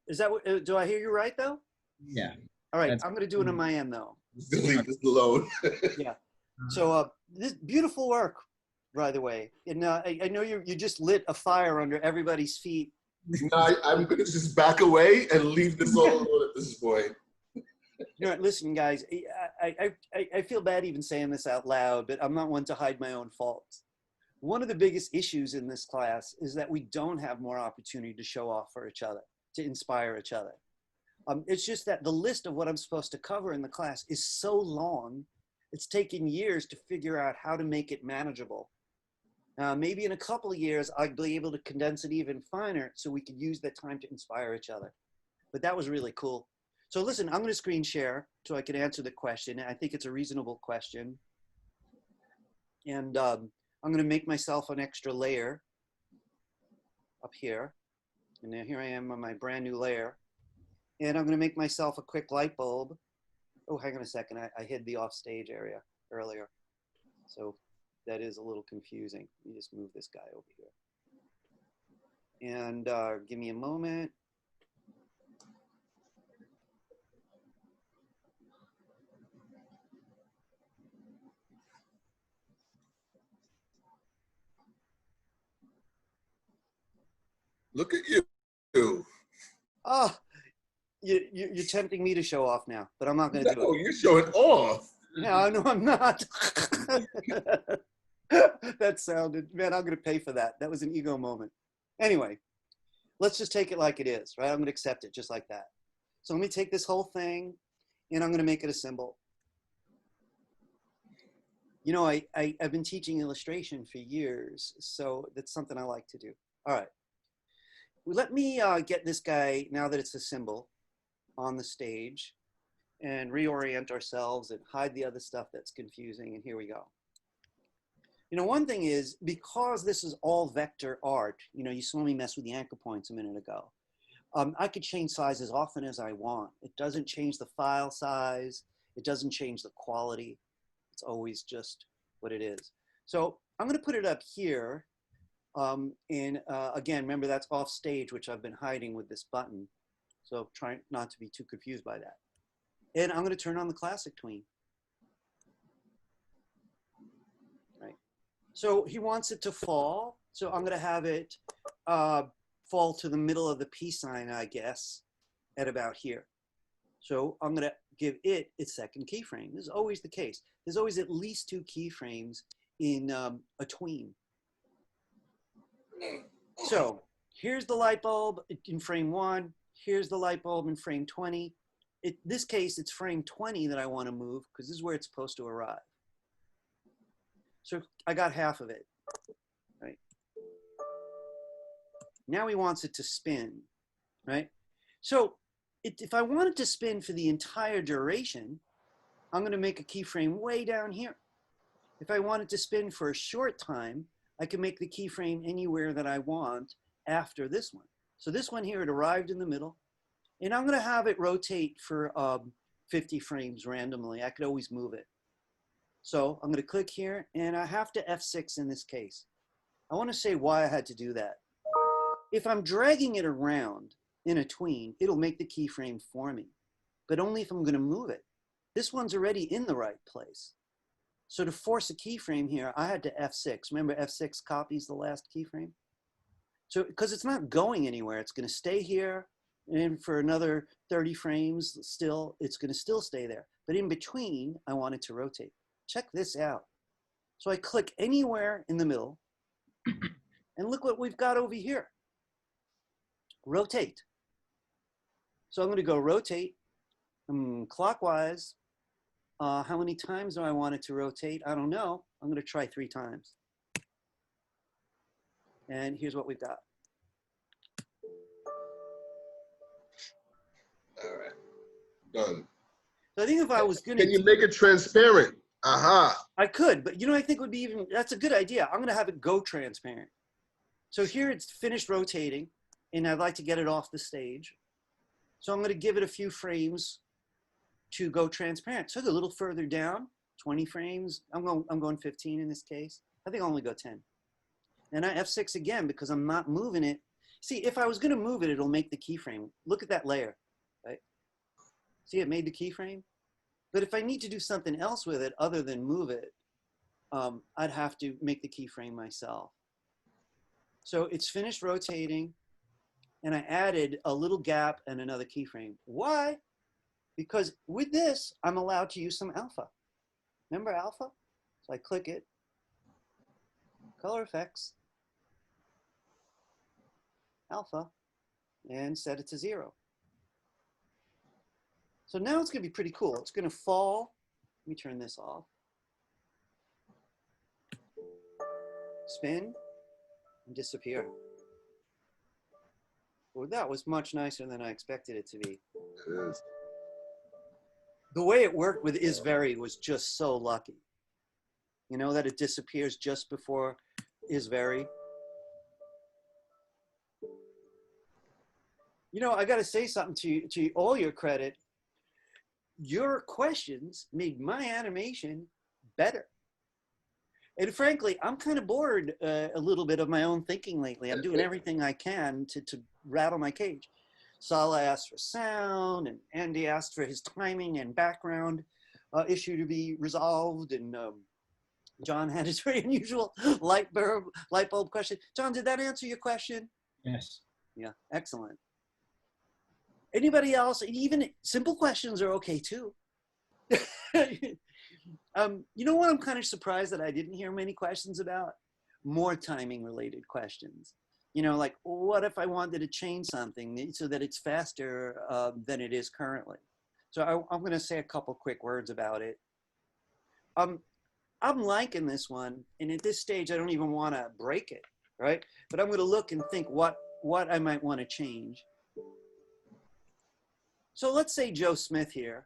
Is that what? Do I hear you right though? Yeah. All right, I'm going to do it on my end though. Leave this alone. Yeah. So this beautiful work, by the way. And I know you just lit a fire under everybody's feet. No, I'm going to just back away and leave this all alone at this point. You know, listen, guys, I feel bad even saying this out loud, but I'm not one to hide my own faults. One of the biggest issues in this class is that we don't have more opportunity to show off for each other, to inspire each other. It's just that the list of what I'm supposed to cover in the class is so long, it's taken years to figure out how to make it manageable. Maybe in a couple of years, I'd be able to condense it even finer so we could use that time to inspire each other. But that was really cool. So listen, I'm going to screen share so I can answer the question. I think it's a reasonable question. And I'm going to make myself an extra layer up here. And now here I am on my brand new layer. And I'm going to make myself a quick light bulb. Oh, hang on a second. I hid the offstage area earlier. So that is a little confusing. Let me just move this guy over here. And give me a moment. Look at you. Oh, you're tempting me to show off now, but I'm not going to do No, it. you're showing off. No, no, I'm not. That sounded, man, I'm going to pay for that. That was an ego moment. Anyway, let's just take it like it is, right? I'm going to accept it just like that. So let me take this whole thing and I'm going to make it a symbol. You know, I've been teaching illustration for years, so that's something I like to do. All right. Let me get this guy, now that it's a symbol, on the stage and reorient ourselves and hide the other stuff that's confusing. And here we go. You know, one thing is, because this is all vector art, you know, you saw me mess with the anchor points a minute ago. I could change size as often as I want. It doesn't change the file size. It doesn't change the quality. It's always just what it is. So I'm going to put it up here. Again, remember that's off stage, which I've been hiding with this button. So try not to be too confused by that. And I'm going to turn on the classic tween. Right. So he wants it to fall. So I'm going to have it fall to the middle of the peace sign, I guess, at about here. So I'm going to give it its second keyframe. This is always the case. There's always at least 2 keyframes in a tween. So here's the light bulb in frame 1. Here's the light bulb in frame 20. In this case, it's frame 20 that I want to move because this is where it's supposed to arrive. So I got half of it, right? Now he wants it to spin, right? So if I want it to spin for the entire duration, I'm going to make a keyframe way down here. If I want it to spin for a short time, I can make the keyframe anywhere that I want after this one. So this one here, it arrived in the middle. And I'm going to have it rotate for 50 frames randomly. I could always move it. So I'm going to click here, and I have to F6 in this case. I want to say why I had to do that. If I'm dragging it around in a tween, it'll make the keyframe for me, but only if I'm going to move it. This one's already in the right place. So to force a keyframe here, I had to F6. Remember, F6 copies the last keyframe? So because it's not going anywhere, it's going to stay here. And for another 30 frames, still, it's going to still stay there. But in between, I want it to rotate. Check this out. So I click anywhere in the middle, and look what we've got over here. Rotate. So I'm going to go rotate clockwise. How many times do I want it to rotate? I don't know. I'm going to try 3 times. And here's what we've got. All right, done. So I think if I was going to— Can you make it transparent? Aha. I could, but you know, I think would be even— that's a good idea. I'm going to have it go transparent. So here it's finished rotating, and I'd like to get it off the stage. So I'm going to give it a few frames to go transparent. So a little further down, 20 frames. I'm going 15 in this case. I think I'll only go 10. And I F6 again because I'm not moving it. See, if I was going to move it, it'll make the keyframe. Look at that layer, right? See, it made the keyframe. But if I need to do something else with it other than move it, I'd have to make the keyframe myself. So it's finished rotating, and I added a little gap and another keyframe. Why? Because with this, I'm allowed to use some alpha. Remember alpha? So I click it, color effects, alpha, and set it to 0. So now it's going to be pretty cool. It's going to fall. Let me turn this off. Spin and disappear. Well, that was much nicer than I expected it to be. It is. The way it worked with is very was just so lucky. You know, that it disappears just before is very. You know, I got to say something to all your credit. Your questions made my animation better. And frankly, I'm kind of bored a little bit of my own thinking lately. I'm doing everything I can to rattle my cage. Sala asked for sound, and Andy asked for his timing and background issue to be resolved, and John had his very unusual light bulb question. John, did that answer your question? Yes. Yeah, excellent. Anybody else? Even simple questions are okay too. You know what I'm kind of surprised that I didn't hear many questions about? More timing related questions. You know, like what if I wanted to change something so that it's faster than it is currently? So I'm going to say a couple quick words about it. I'm liking this one, and at this stage, I don't even want to break it, right? But I'm going to look and think what I might want to change. So let's say Joe Smith here,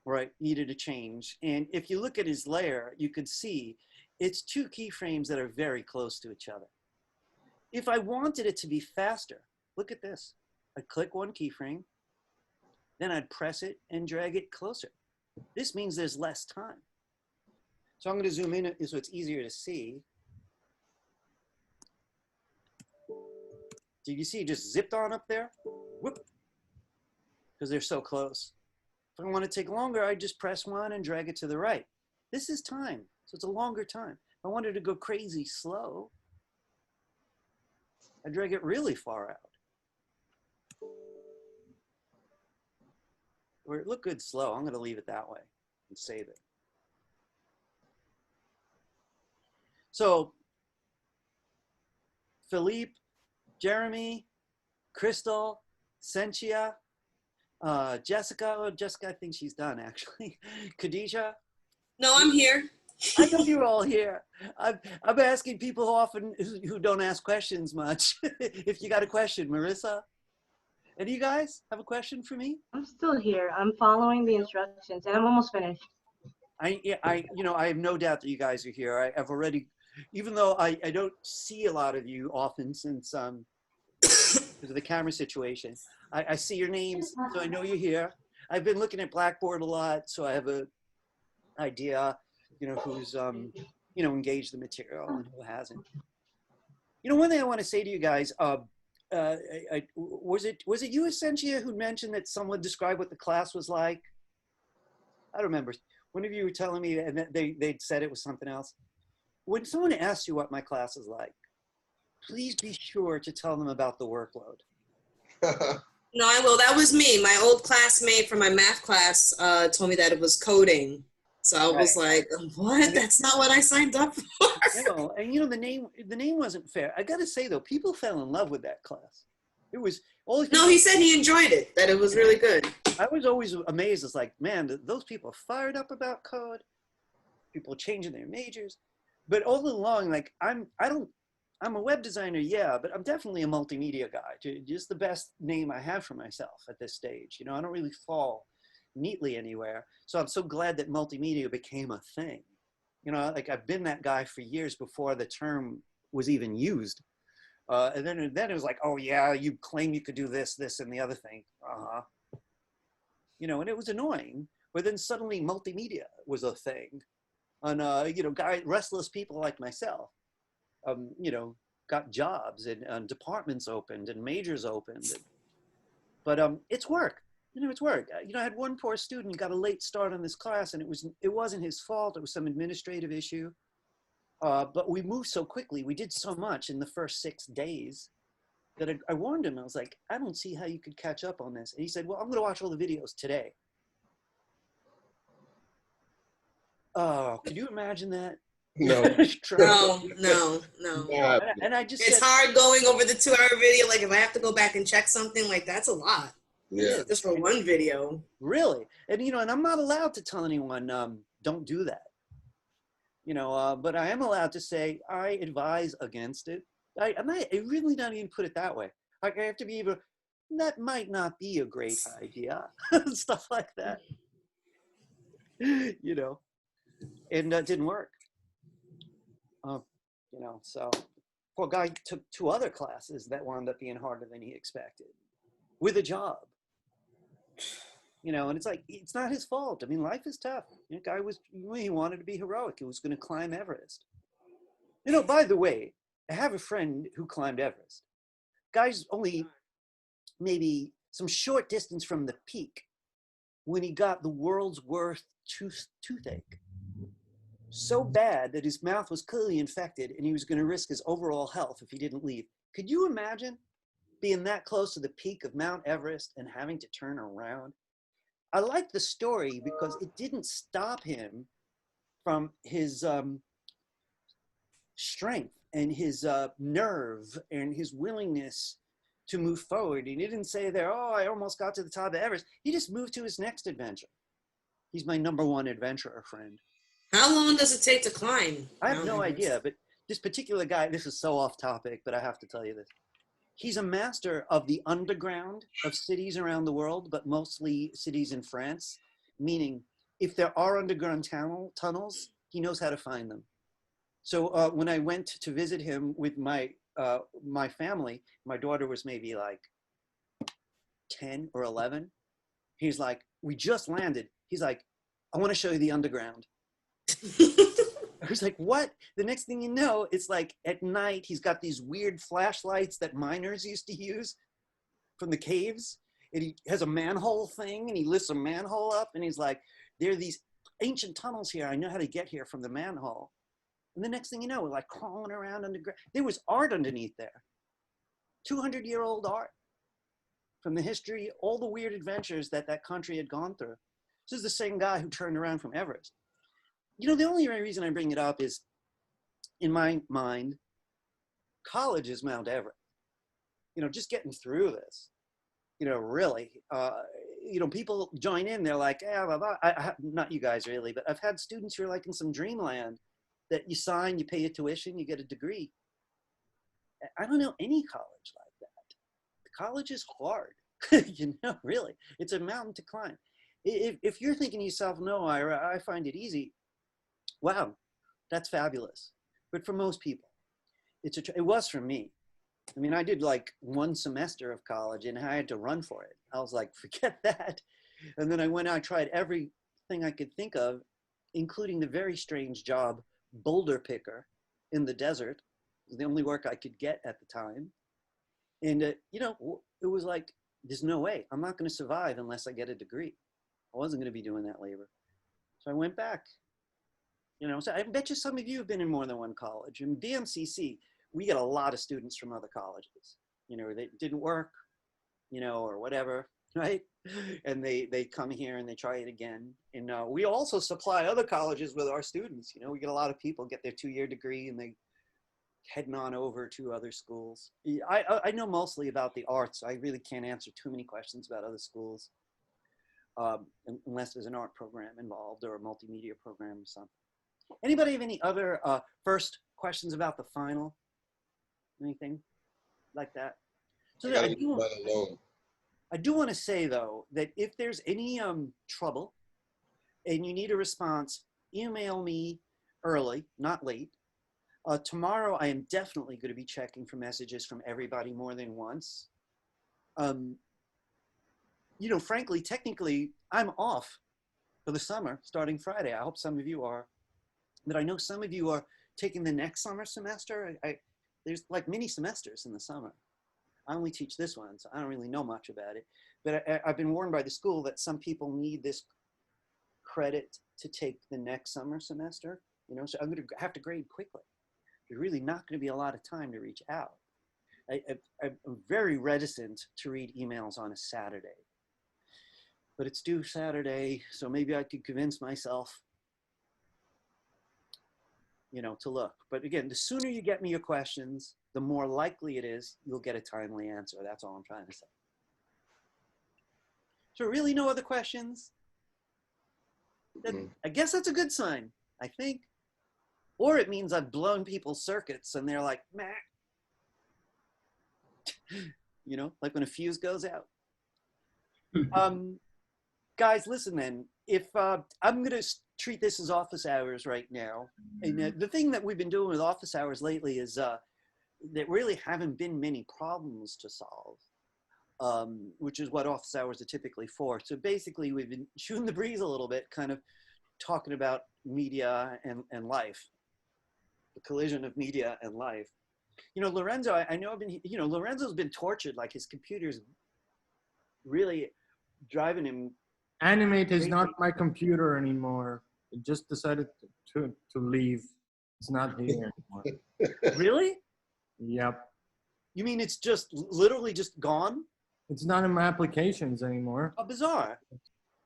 right, needed a change. And if you look at his layer, you could see it's two keyframes that are very close to each other. If I wanted it to be faster, look at this. I'd click one keyframe, then I'd press it and drag it closer. This means there's less time. So I'm going to zoom in so it's easier to see. So you see it just zipped on up there? Whoop. Because they're so close. If I want to take longer, I just press one and drag it to the right. This is time, so it's a longer time. If I wanted to go crazy slow, I drag it really far out. Or it looked good slow. I'm going to leave it that way and save it. So Philippe, Jeremy, Crystal, Sentia, Jessica. Oh, Jessica, I think she's done actually. Khadija. No, I'm here. I know you're all here. I'm asking people often who don't ask questions much. If you got a question, Marissa. Any of you guys have a question for me? I'm still here. I'm following the instructions, and I'm almost finished. You know, I have no doubt that you guys are here. I've already, even though I don't see a lot of you often since because of the camera situation, I see your names, so I know you're here. I've been looking at Blackboard a lot, so I have a idea, you know, who's you know, engaged the material and who hasn't. You know, one thing I want to say to you guys, was it you, Essentia, who mentioned that someone described what the class was like? I don't remember. One of you were telling me, and they'd said it was something else. When someone asks you what my class is like, please be sure to tell them about the workload. No, I will. That was me. My old classmate from my math class told me that it was coding. So I was like, what? That's not what I signed up for. No, and you know, the name wasn't fair. I got to say though, people fell in love with that class. It was all. No, he said he enjoyed it, that it was really good. I was always amazed. It's like, man, those people are fired up about code. People changing their majors, but all along, like I'm a web designer, yeah, but I'm definitely a multimedia guy. Just the best name I have for myself at this stage. You know, I don't really fall neatly anywhere. So I'm so glad that multimedia became a thing. You know, like I've been that guy for years before the term was even used. And then it was like, oh yeah, you claim you could do this, this, and the other thing. You know, and it was annoying. But then suddenly multimedia was a thing. And, you know, restless people like myself, you know, got jobs and departments opened and majors opened. But it's work. You know, it's work. You know, I had one poor student who got a late start on this class, and it wasn't his fault. It was some administrative issue. But we moved so quickly. We did so much in the first 6 days that I warned him. I was like, I don't see how you could catch up on this. And he said, well, I'm going to watch all the videos today. Oh, could you imagine that? No. No. Yeah. And I just It's said, hard going over the 2-hour video. Like if I have to go back and check something, like that's a lot. Yeah. Just for one video. really? And, you know, and I'm not allowed to tell anyone, don't do that. You know, but I am allowed to say, I advise against it. I really don't even put it that way. Like I have to be able, that might not be a great idea. Stuff like that. You know, and it didn't work. You know, so poor guy took 2 other classes that wound up being harder than he expected with a job. You know, and it's like, it's not his fault. I mean, life is tough. You know, guy he wanted to be heroic. He was going to climb Everest. You know, by the way, I have a friend who climbed Everest. Guy's only maybe some short distance from the peak when he got the world's worst toothache. So bad that his mouth was clearly infected and he was going to risk his overall health if he didn't leave. Could you imagine? being that close to the peak of Mount Everest and having to turn around. I like the story because it didn't stop him from his strength and his nerve and his willingness to move forward. He didn't say there, oh, I almost got to the top of Everest. He just moved to his next adventure. He's my #1 adventurer friend. How long does it take to climb? I have no idea, but this particular guy, this is so off topic, but I have to tell you this. He's a master of the underground of cities around the world, but mostly cities in France, meaning if there are underground tunnels, he knows how to find them. So when I went to visit him with my family, my daughter was maybe like 10 or 11. He's like, we just landed. He's like, I want to show you the underground. I was like, what? The next thing you know, it's like at night, he's got these weird flashlights that miners used to use from the caves. And he has a manhole thing and he lifts a manhole up and he's like, there are these ancient tunnels here. I know how to get here from the manhole. And the next thing you know, we're like crawling around underground. There was art underneath there. 200-year-old art from the history, all the weird adventures that that country had gone through. This is the same guy who turned around from Everest. You know, the only reason I bring it up is, in my mind, college is Mount Everest. You know, just getting through this, you know, really, you know, people join in, they're like, yeah, blah, blah. Not you guys really, but I've had students who are like in some dreamland that you sign, you pay your tuition, you get a degree. I don't know any college like that. College is hard, you know, really. It's a mountain to climb. If you're thinking to yourself, no, I find it easy, wow, that's fabulous. But for most people, it was for me. I mean, I did like 1 semester of college and I had to run for it. I was like, forget that. And then I tried everything I could think of, including the very strange job, boulder picker in the desert. It was the only work I could get at the time. And, you know, it was like, there's no way. I'm not going to survive unless I get a degree. I wasn't going to be doing that labor. So I went back. You know, so I bet you some of you have been in more than one college. In BMCC, we get a lot of students from other colleges. You know, they didn't work, you know, or whatever, right? And they come here and they try it again. And we also supply other colleges with our students. You know, we get a lot of people get their 2-year degree and they heading on over to other schools. I know mostly about the arts. I really can't answer too many questions about other schools unless there's an art program involved or a multimedia program or something. Anybody have any other first questions about the final? Anything like that? So I do want to say though, that if there's any trouble and you need a response, email me early, not late. Tomorrow I am definitely going to be checking for messages from everybody more than once. You know, frankly, technically I'm off for the summer starting Friday. I hope some of you are. But I know some of you are taking the next summer semester. There's like mini semesters in the summer. I only teach this one, so I don't really know much about it. But I've been warned by the school that some people need this credit to take the next summer semester. You know, so I'm going to have to grade quickly. There's really not going to be a lot of time to reach out. I'm very reticent to read emails on a Saturday. But it's due Saturday, so maybe I could convince myself, you know, to look. But again, the sooner you get me your questions, the more likely it is you'll get a timely answer. That's all I'm trying to say. So really no other questions? I guess that's a good sign, I think. Or it means I've blown people's circuits and they're like, meh. You know, like when a fuse goes out. Guys, listen then, if I'm gonna treat this as office hours right now. And the thing that we've been doing with office hours lately is there really haven't been many problems to solve, which is what office hours are typically for. So basically we've been shooting the breeze a little bit, kind of talking about media and life, the collision of media and life. You know, Lorenzo, I know Lorenzo's been tortured, like his computer's really driving him. Animate is not my computer anymore. It just decided to leave. It's not here anymore. Really? Yep. You mean it's just literally just gone? It's not in my applications anymore. How bizarre.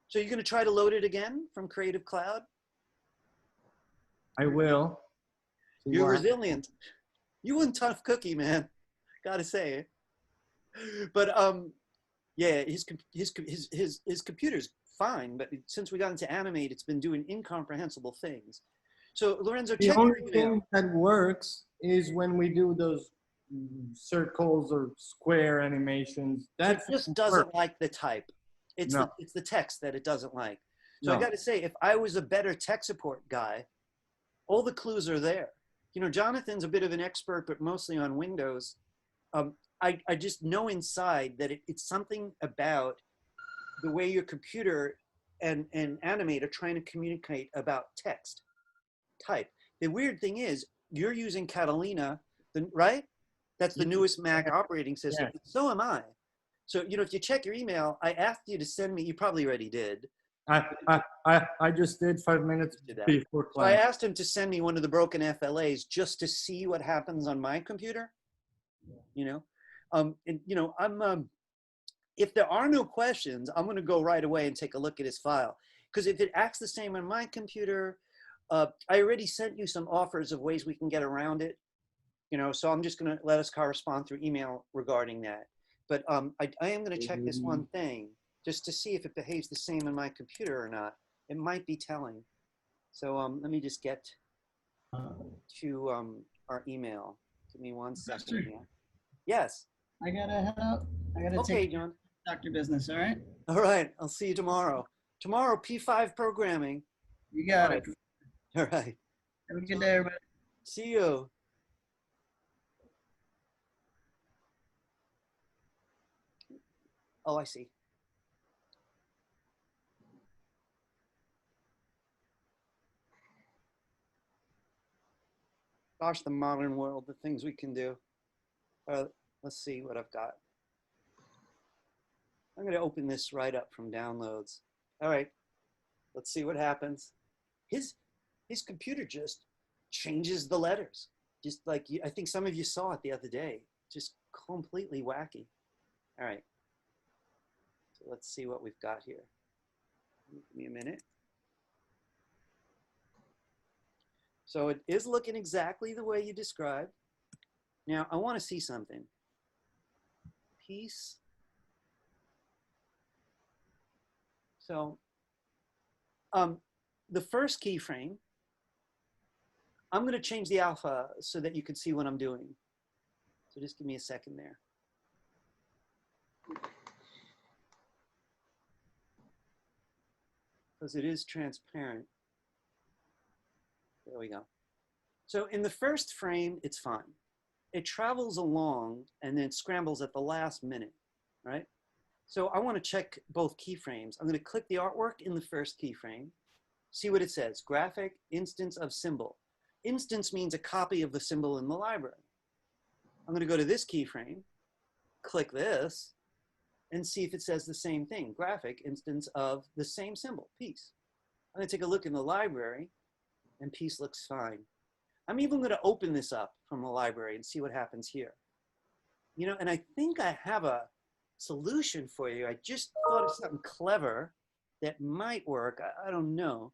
So you're going to try to load it again from Creative Cloud? I will. See You're why. resilient. You one tough cookie, man. Gotta say it. But yeah, his computer's fine. But since we got into Animate, it's been doing incomprehensible things. So Lorenzo, The check only your email. thing that works is when we do those circles or square animations. It That just doesn't like the type. It's No. it's the text that it doesn't like. So I No. got to say, if I was a better tech support guy, all the clues are there. You know, Jonathan's a bit of an expert, but mostly on Windows. I just know inside that it's something about the way your computer and Animate are trying to communicate about text type. The weird thing is, you're using Catalina, right? That's the newest Mac operating system. Yeah. So am I. So, you know, if you check your email, I asked you to send me, you probably already did. I just did 5 minutes before So I class. asked him to send me one of the broken FLAs just to see what happens on my computer. You know, and you know, I'm if there are no questions, I'm going to go right away and take a look at his file, because if it acts the same on my computer, I already sent you some offers of ways we can get around it. You know, so I'm just going to let us correspond through email regarding that. But I am going to check this one thing just to see if it behaves the same on my computer or not. It might be telling. So let me just get to our email. Give me 1 second here. Yes. I gotta head out. I gotta take John. doctor business. All right. All right. I'll see you tomorrow. Tomorrow, P5 programming. You got it. All right. Have a good day, everybody. See you. Oh, I see. Gosh, the modern world, the things we can do. Let's see what I've got. I'm going to open this right up from downloads. All right, let's see what happens. His computer just changes the letters. Just like, I think some of you saw it the other day. Just completely wacky. All right. So let's see what we've got here. Give me a minute. So it is looking exactly the way you described. Now I want to see something. Piece. So the first keyframe, I'm going to change the alpha so that you can see what I'm doing. So just give me a second there. Because it is transparent. There we go. So in the first frame, it's fine. It travels along and then scrambles at the last minute, right? So I want to check both keyframes. I'm going to click the artwork in the first keyframe, see what it says. Graphic instance of symbol. Instance means a copy of the symbol in the library. I'm going to go to this keyframe, click this, and see if it says the same thing. Graphic instance of the same symbol, piece. I'm going to take a look in the library, and piece looks fine. I'm even going to open this up from the library and see what happens here. You know, and I think I have a solution for you. I just thought of something clever that might work. I don't know.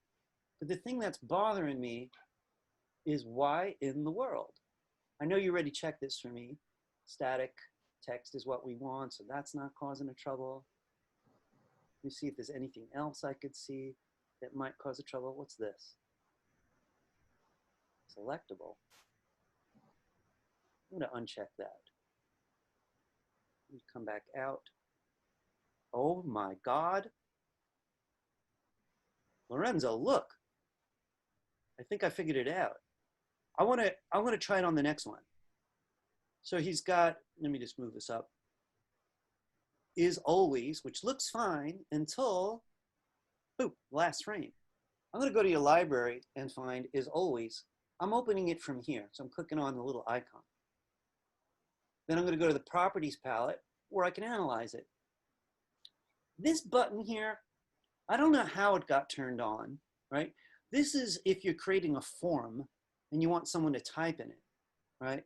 But the thing that's bothering me is why in the world? I know you already checked this for me. Static text is what we want, so that's not causing a trouble. Let me see if there's anything else I could see that might cause a trouble. What's this? Selectable. I'm going to uncheck that. Come back out. Oh my God. Lorenzo, look. I think I figured it out. I want to try it on the next one. So he's got, let me just move this up. Is always, which looks fine until, boop, last frame. I'm going to go to your library and find is always. I'm opening it from here. So I'm clicking on the little icon. Then I'm going to go to the properties palette where I can analyze it. This button here, I don't know how it got turned on, right? This is if you're creating a form and you want someone to type in it, right?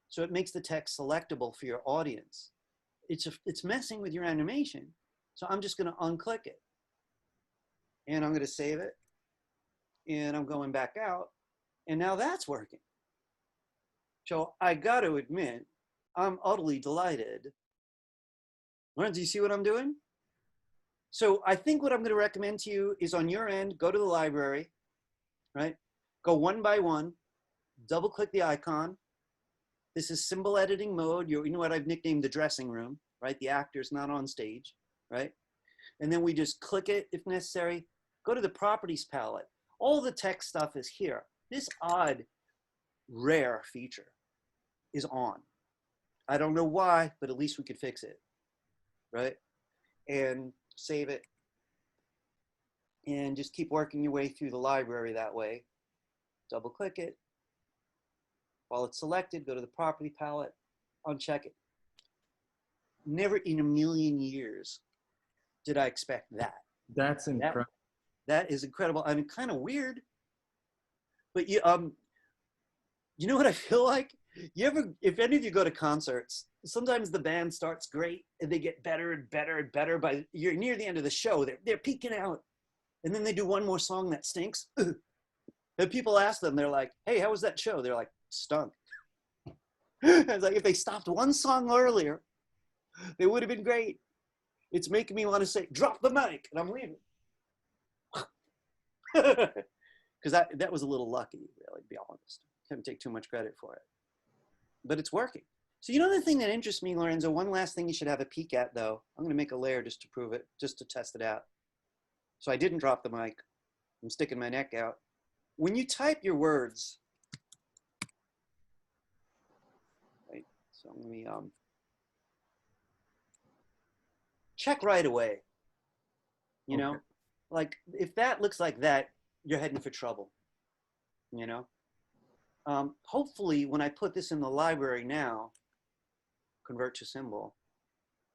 So it makes the text selectable for your audience. It's messing with your animation. So I'm just going to unclick it. And I'm going to save it. And I'm going back out. And now that's working. So I got to admit, I'm utterly delighted. Lauren, do you see what I'm doing? So I think what I'm going to recommend to you is on your end, go to the library, right? Go one by one, double click the icon. This is symbol editing mode. You know what I've nicknamed the dressing room, right? The actor's not on stage, right? And then we just click it if necessary. Go to the properties palette. All the text stuff is here. This odd, rare feature is on. I don't know why, but at least we could fix it, right? And save it. And just keep working your way through the library that way. Double click it. While it's selected, go to the property palette, uncheck it. Never in a million years did I expect that. That's incredible. That is incredible. I mean, kind of weird. But you know what I feel like? If any of you go to concerts, sometimes the band starts great and they get better and better and better. By you're near the end of the show, they're peaking out, and then they do one more song that stinks. And people ask them, they're like, "Hey, how was that show?" They're like, "Stunk." It's like if they stopped one song earlier, they would have been great. It's making me want to say, "Drop the mic," and I'm leaving. Because that was a little lucky, really, to be honest. Can't take too much credit for it. But it's working. So you know the thing that interests me, Lorenzo, one last thing you should have a peek at, though. I'm going to make a layer just to prove it, just to test it out. So I didn't drop the mic. I'm sticking my neck out. When you type your words, right, so let me check right away. You know, like if that looks like that, you're heading for trouble, you know? Hopefully when I put this in the library now, convert to symbol,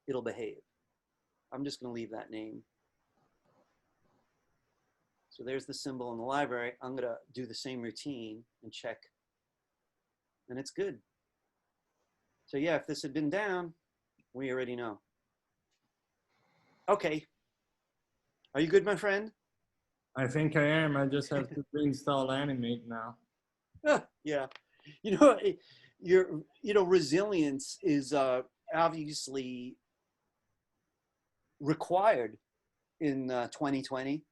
it'll behave. I'm just gonna leave that name. So there's the symbol in the library. I'm gonna do the same routine and check, and it's good. So yeah, if this had been down, we already know. Okay, are you good, my friend? I think I am. I just have to reinstall Animate now. Yeah, resilience is obviously required in 2020.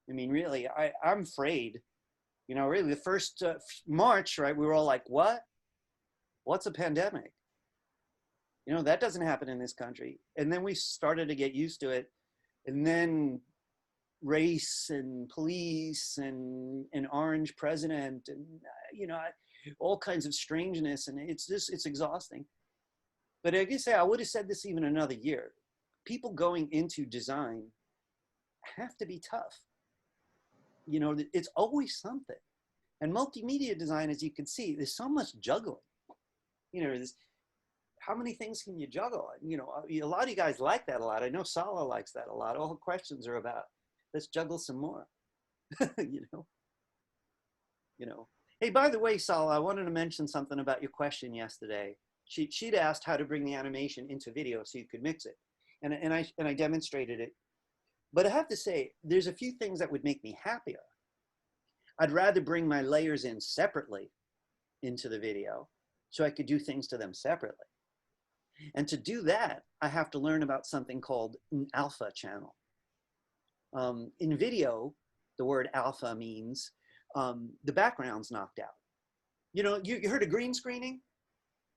I mean, really, I'm afraid. You know, really, the first March, right? We were all like, "What? What's a pandemic?" You know, that doesn't happen in this country. And then we started to get used to it, and then race and police and an orange president and all kinds of strangeness, and it's exhausting. But I guess I would have said this even another year. People going into design have to be tough. You know, it's always something. And multimedia design, as you can see, there's so much juggling. You know, how many things can you juggle? You know, a lot of you guys like that a lot. I know Sala likes that a lot. All the questions are about, let's juggle some more. you know. Hey, by the way, Sala, I wanted to mention something about your question yesterday. She'd asked how to bring the animation into video so you could mix it, and I demonstrated it. But I have to say, there's a few things that would make me happier. I'd rather bring my layers in separately into the video so I could do things to them separately. And to do that, I have to learn about something called an alpha channel. In video, the word alpha means the background's knocked out. You know, you heard of green screening?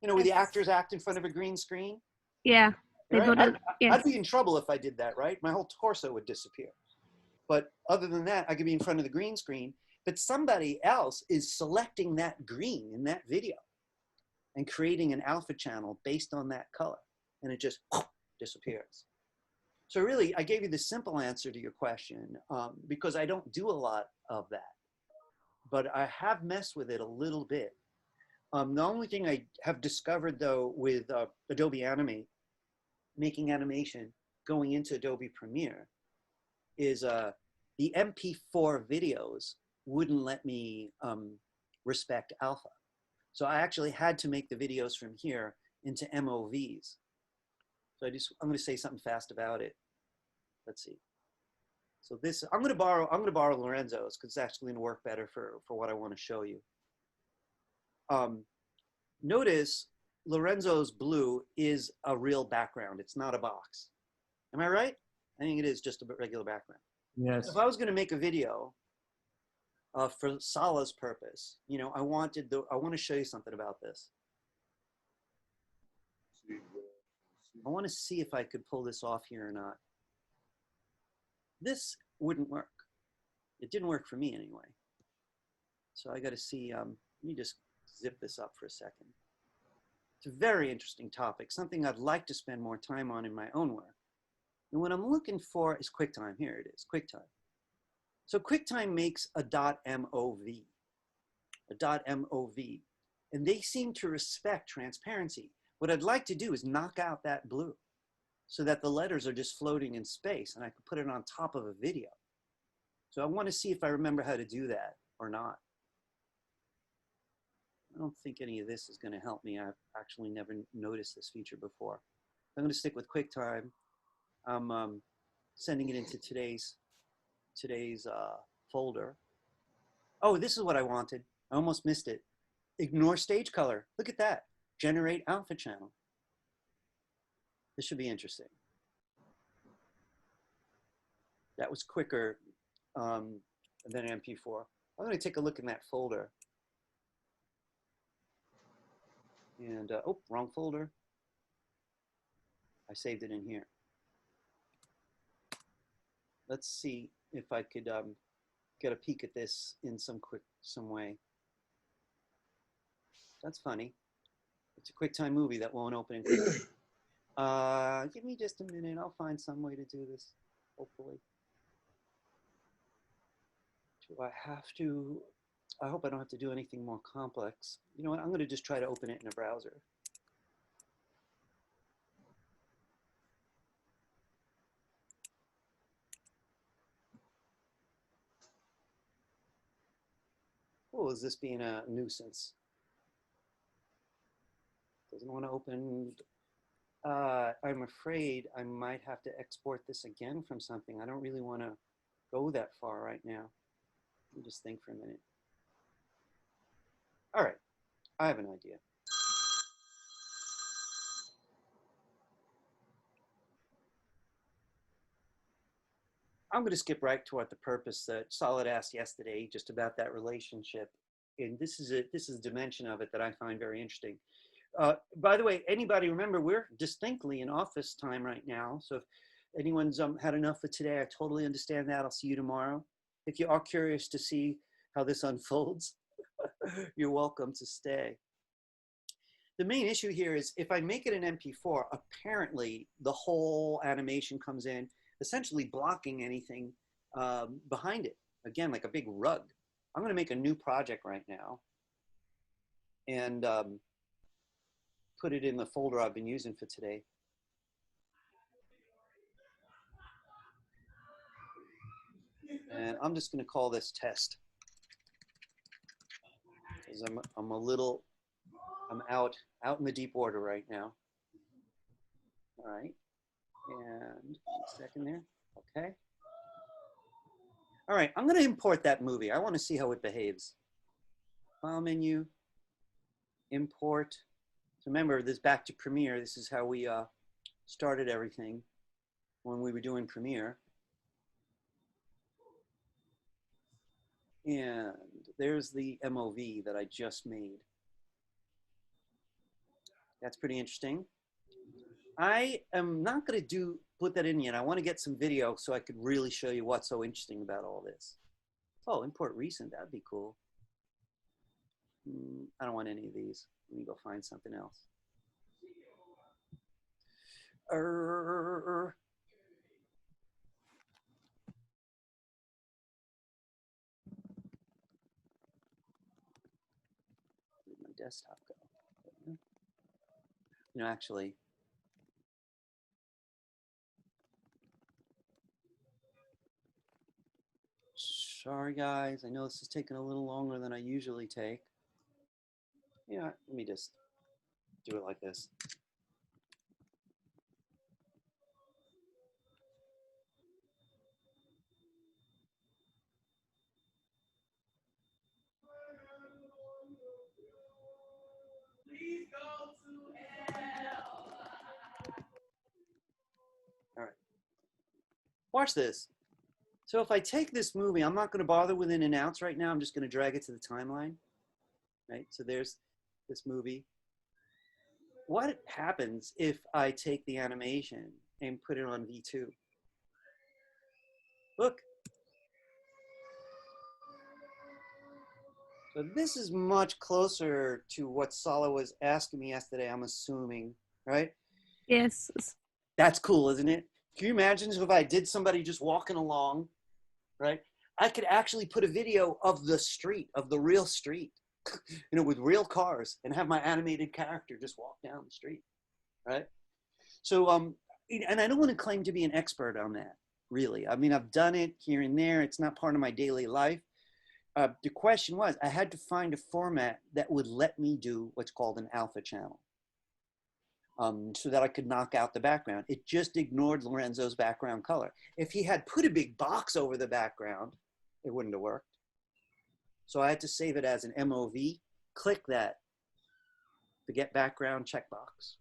You know, where the actors act in front of a green screen? Yeah. Right? I'd be in trouble if I did that, right? My whole torso would disappear. But other than that, I could be in front of the green screen, but somebody else is selecting that green in that video and creating an alpha channel based on that color, and it just disappears. So really, I gave you the simple answer to your question because I don't do a lot of that, but I have messed with it a little bit. The only thing I have discovered though with Adobe Animate, making animation, going into Adobe Premiere, is the MP4 videos wouldn't let me respect alpha. So I actually had to make the videos from here into MOVs. So I'm going to say something fast about it. Let's see. So this, I'm going to borrow Lorenzo's because it's actually going to work better for what I want to show you. Notice Lorenzo's blue is a real background. It's not a box. Am I right? I think it is just a regular background. Yes. So if I was going to make a video for Sala's purpose, you know, I want to show you something about this. I want to see if I could pull this off here or not. This wouldn't work. It didn't work for me anyway. So I got to see, let me just zip this up for a second. It's a very interesting topic, something I'd like to spend more time on in my own work. And what I'm looking for is QuickTime. Here it is, QuickTime. So QuickTime makes a .mov, and they seem to respect transparency. What I'd like to do is knock out that blue so that the letters are just floating in space and I can put it on top of a video. So I want to see if I remember how to do that or not. I don't think any of this is going to help me. I've actually never noticed this feature before. I'm going to stick with QuickTime. I'm sending it into today's folder. Oh, this is what I wanted. I almost missed it. Ignore stage color. Look at that. Generate alpha channel. This should be interesting. That was quicker than MP4. I'm going to take a look in that folder. And, oh, wrong folder. I saved it in here. Let's see if I could get a peek at this in some way. That's funny. It's a QuickTime movie that won't open in QuickTime. Give me just a minute. I'll find some way to do this, hopefully. Do I have to? I hope I don't have to do anything more complex. You know what? I'm going to just try to open it in a browser. Oh, is this being a nuisance? Doesn't want to open. I'm afraid I might have to export this again from something. I don't really want to go that far right now. Let me just think for a minute. All right, I have an idea. I'm going to skip right toward the purpose that Solid asked yesterday, just about that relationship. And this is a dimension of it that I find very interesting. By the way, anybody remember, we're distinctly in office time right now. So if anyone's had enough for today, I totally understand that. I'll see you tomorrow. If you are curious to see how this unfolds, you're welcome to stay. The main issue here is if I make it an MP4, apparently the whole animation comes in, essentially blocking anything behind it. Again, like a big rug. I'm going to make a new project right now and put it in the folder I've been using for today. And I'm just going to call this test. Because I'm out in the deep water right now. All right. And a second there. Okay. All right, I'm going to import that movie. I want to see how it behaves. File menu, import. So remember, this back to Premiere. This is how we started everything when we were doing Premiere. And there's the MOV that I just made. That's pretty interesting. I am not going to put that in yet. I want to get some video so I could really show you what's so interesting about all this. Oh, import recent. That'd be cool. I don't want any of these. Let me go find something else. Where'd my desktop go? You know, actually, sorry guys, I know this is taking a little longer than I usually take. You know, let me just do it like this. All right. Watch this. So if I take this movie, I'm not going to bother with in and outs right now. I'm just going to drag it to the timeline. Right? So there's this movie. What happens if I take the animation and put it on V2? Look. So this is much closer to what Sala was asking me yesterday, I'm assuming, right? Yes. That's cool, isn't it? Can you imagine if I did somebody just walking along, right? I could actually put a video of the street, of the real street, you know, with real cars, and have my animated character just walk down the street, right? So, and I don't want to claim to be an expert on that, really. I mean, I've done it here and there. It's not part of my daily life. The question was, I had to find a format that would let me do what's called an alpha channel, so that I could knock out the background. It just ignored Lorenzo's background color. If he had put a big box over the background, it wouldn't have worked. So I had to save it as an MOV, click that, the get background checkbox,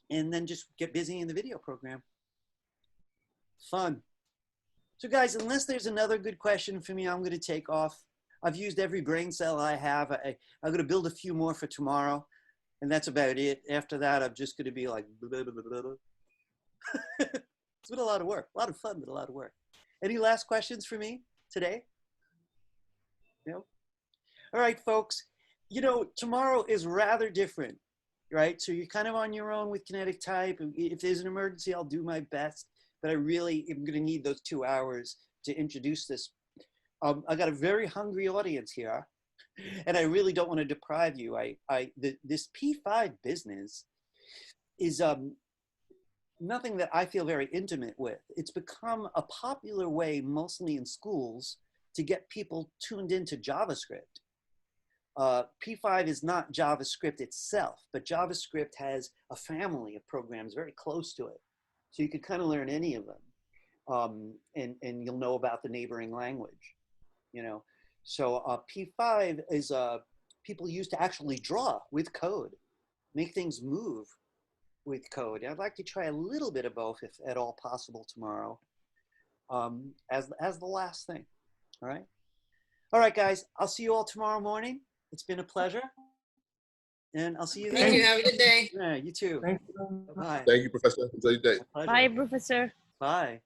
and then just get busy in the video program. Fun. So guys, unless there's another good question for me, I'm going to take off. I've used every brain cell I have. I'm going to build a few more for tomorrow, and that's about it. After that, I'm just going to be like, blah, blah, blah, blah. It's been a lot of work, a lot of fun, but a lot of work. Any last questions for me today? No? All right, folks. You know, tomorrow is rather different, right? So you're kind of on your own with Kinetic Type. If there's an emergency, I'll do my best. But I really am going to need those 2 hours to introduce this. I got a very hungry audience here, and I really don't want to deprive you. This P5 business is nothing that I feel very intimate with. It's become a popular way, mostly in schools, to get people tuned into JavaScript. P5 is not JavaScript itself, but JavaScript has a family of programs very close to it. So you could kind of learn any of them, and you'll know about the neighboring language, you know. So P5 is people use to actually draw with code, make things move with code. I'd like to try a little bit of both, if at all possible, tomorrow, as the last thing. All right. All right, guys. I'll see you all tomorrow morning. It's been a pleasure, and I'll see you then. Thank you. Have a good day. Yeah, you too. Thank you. Bye. Thank you, Professor. Enjoy your day. Bye, Professor. Bye.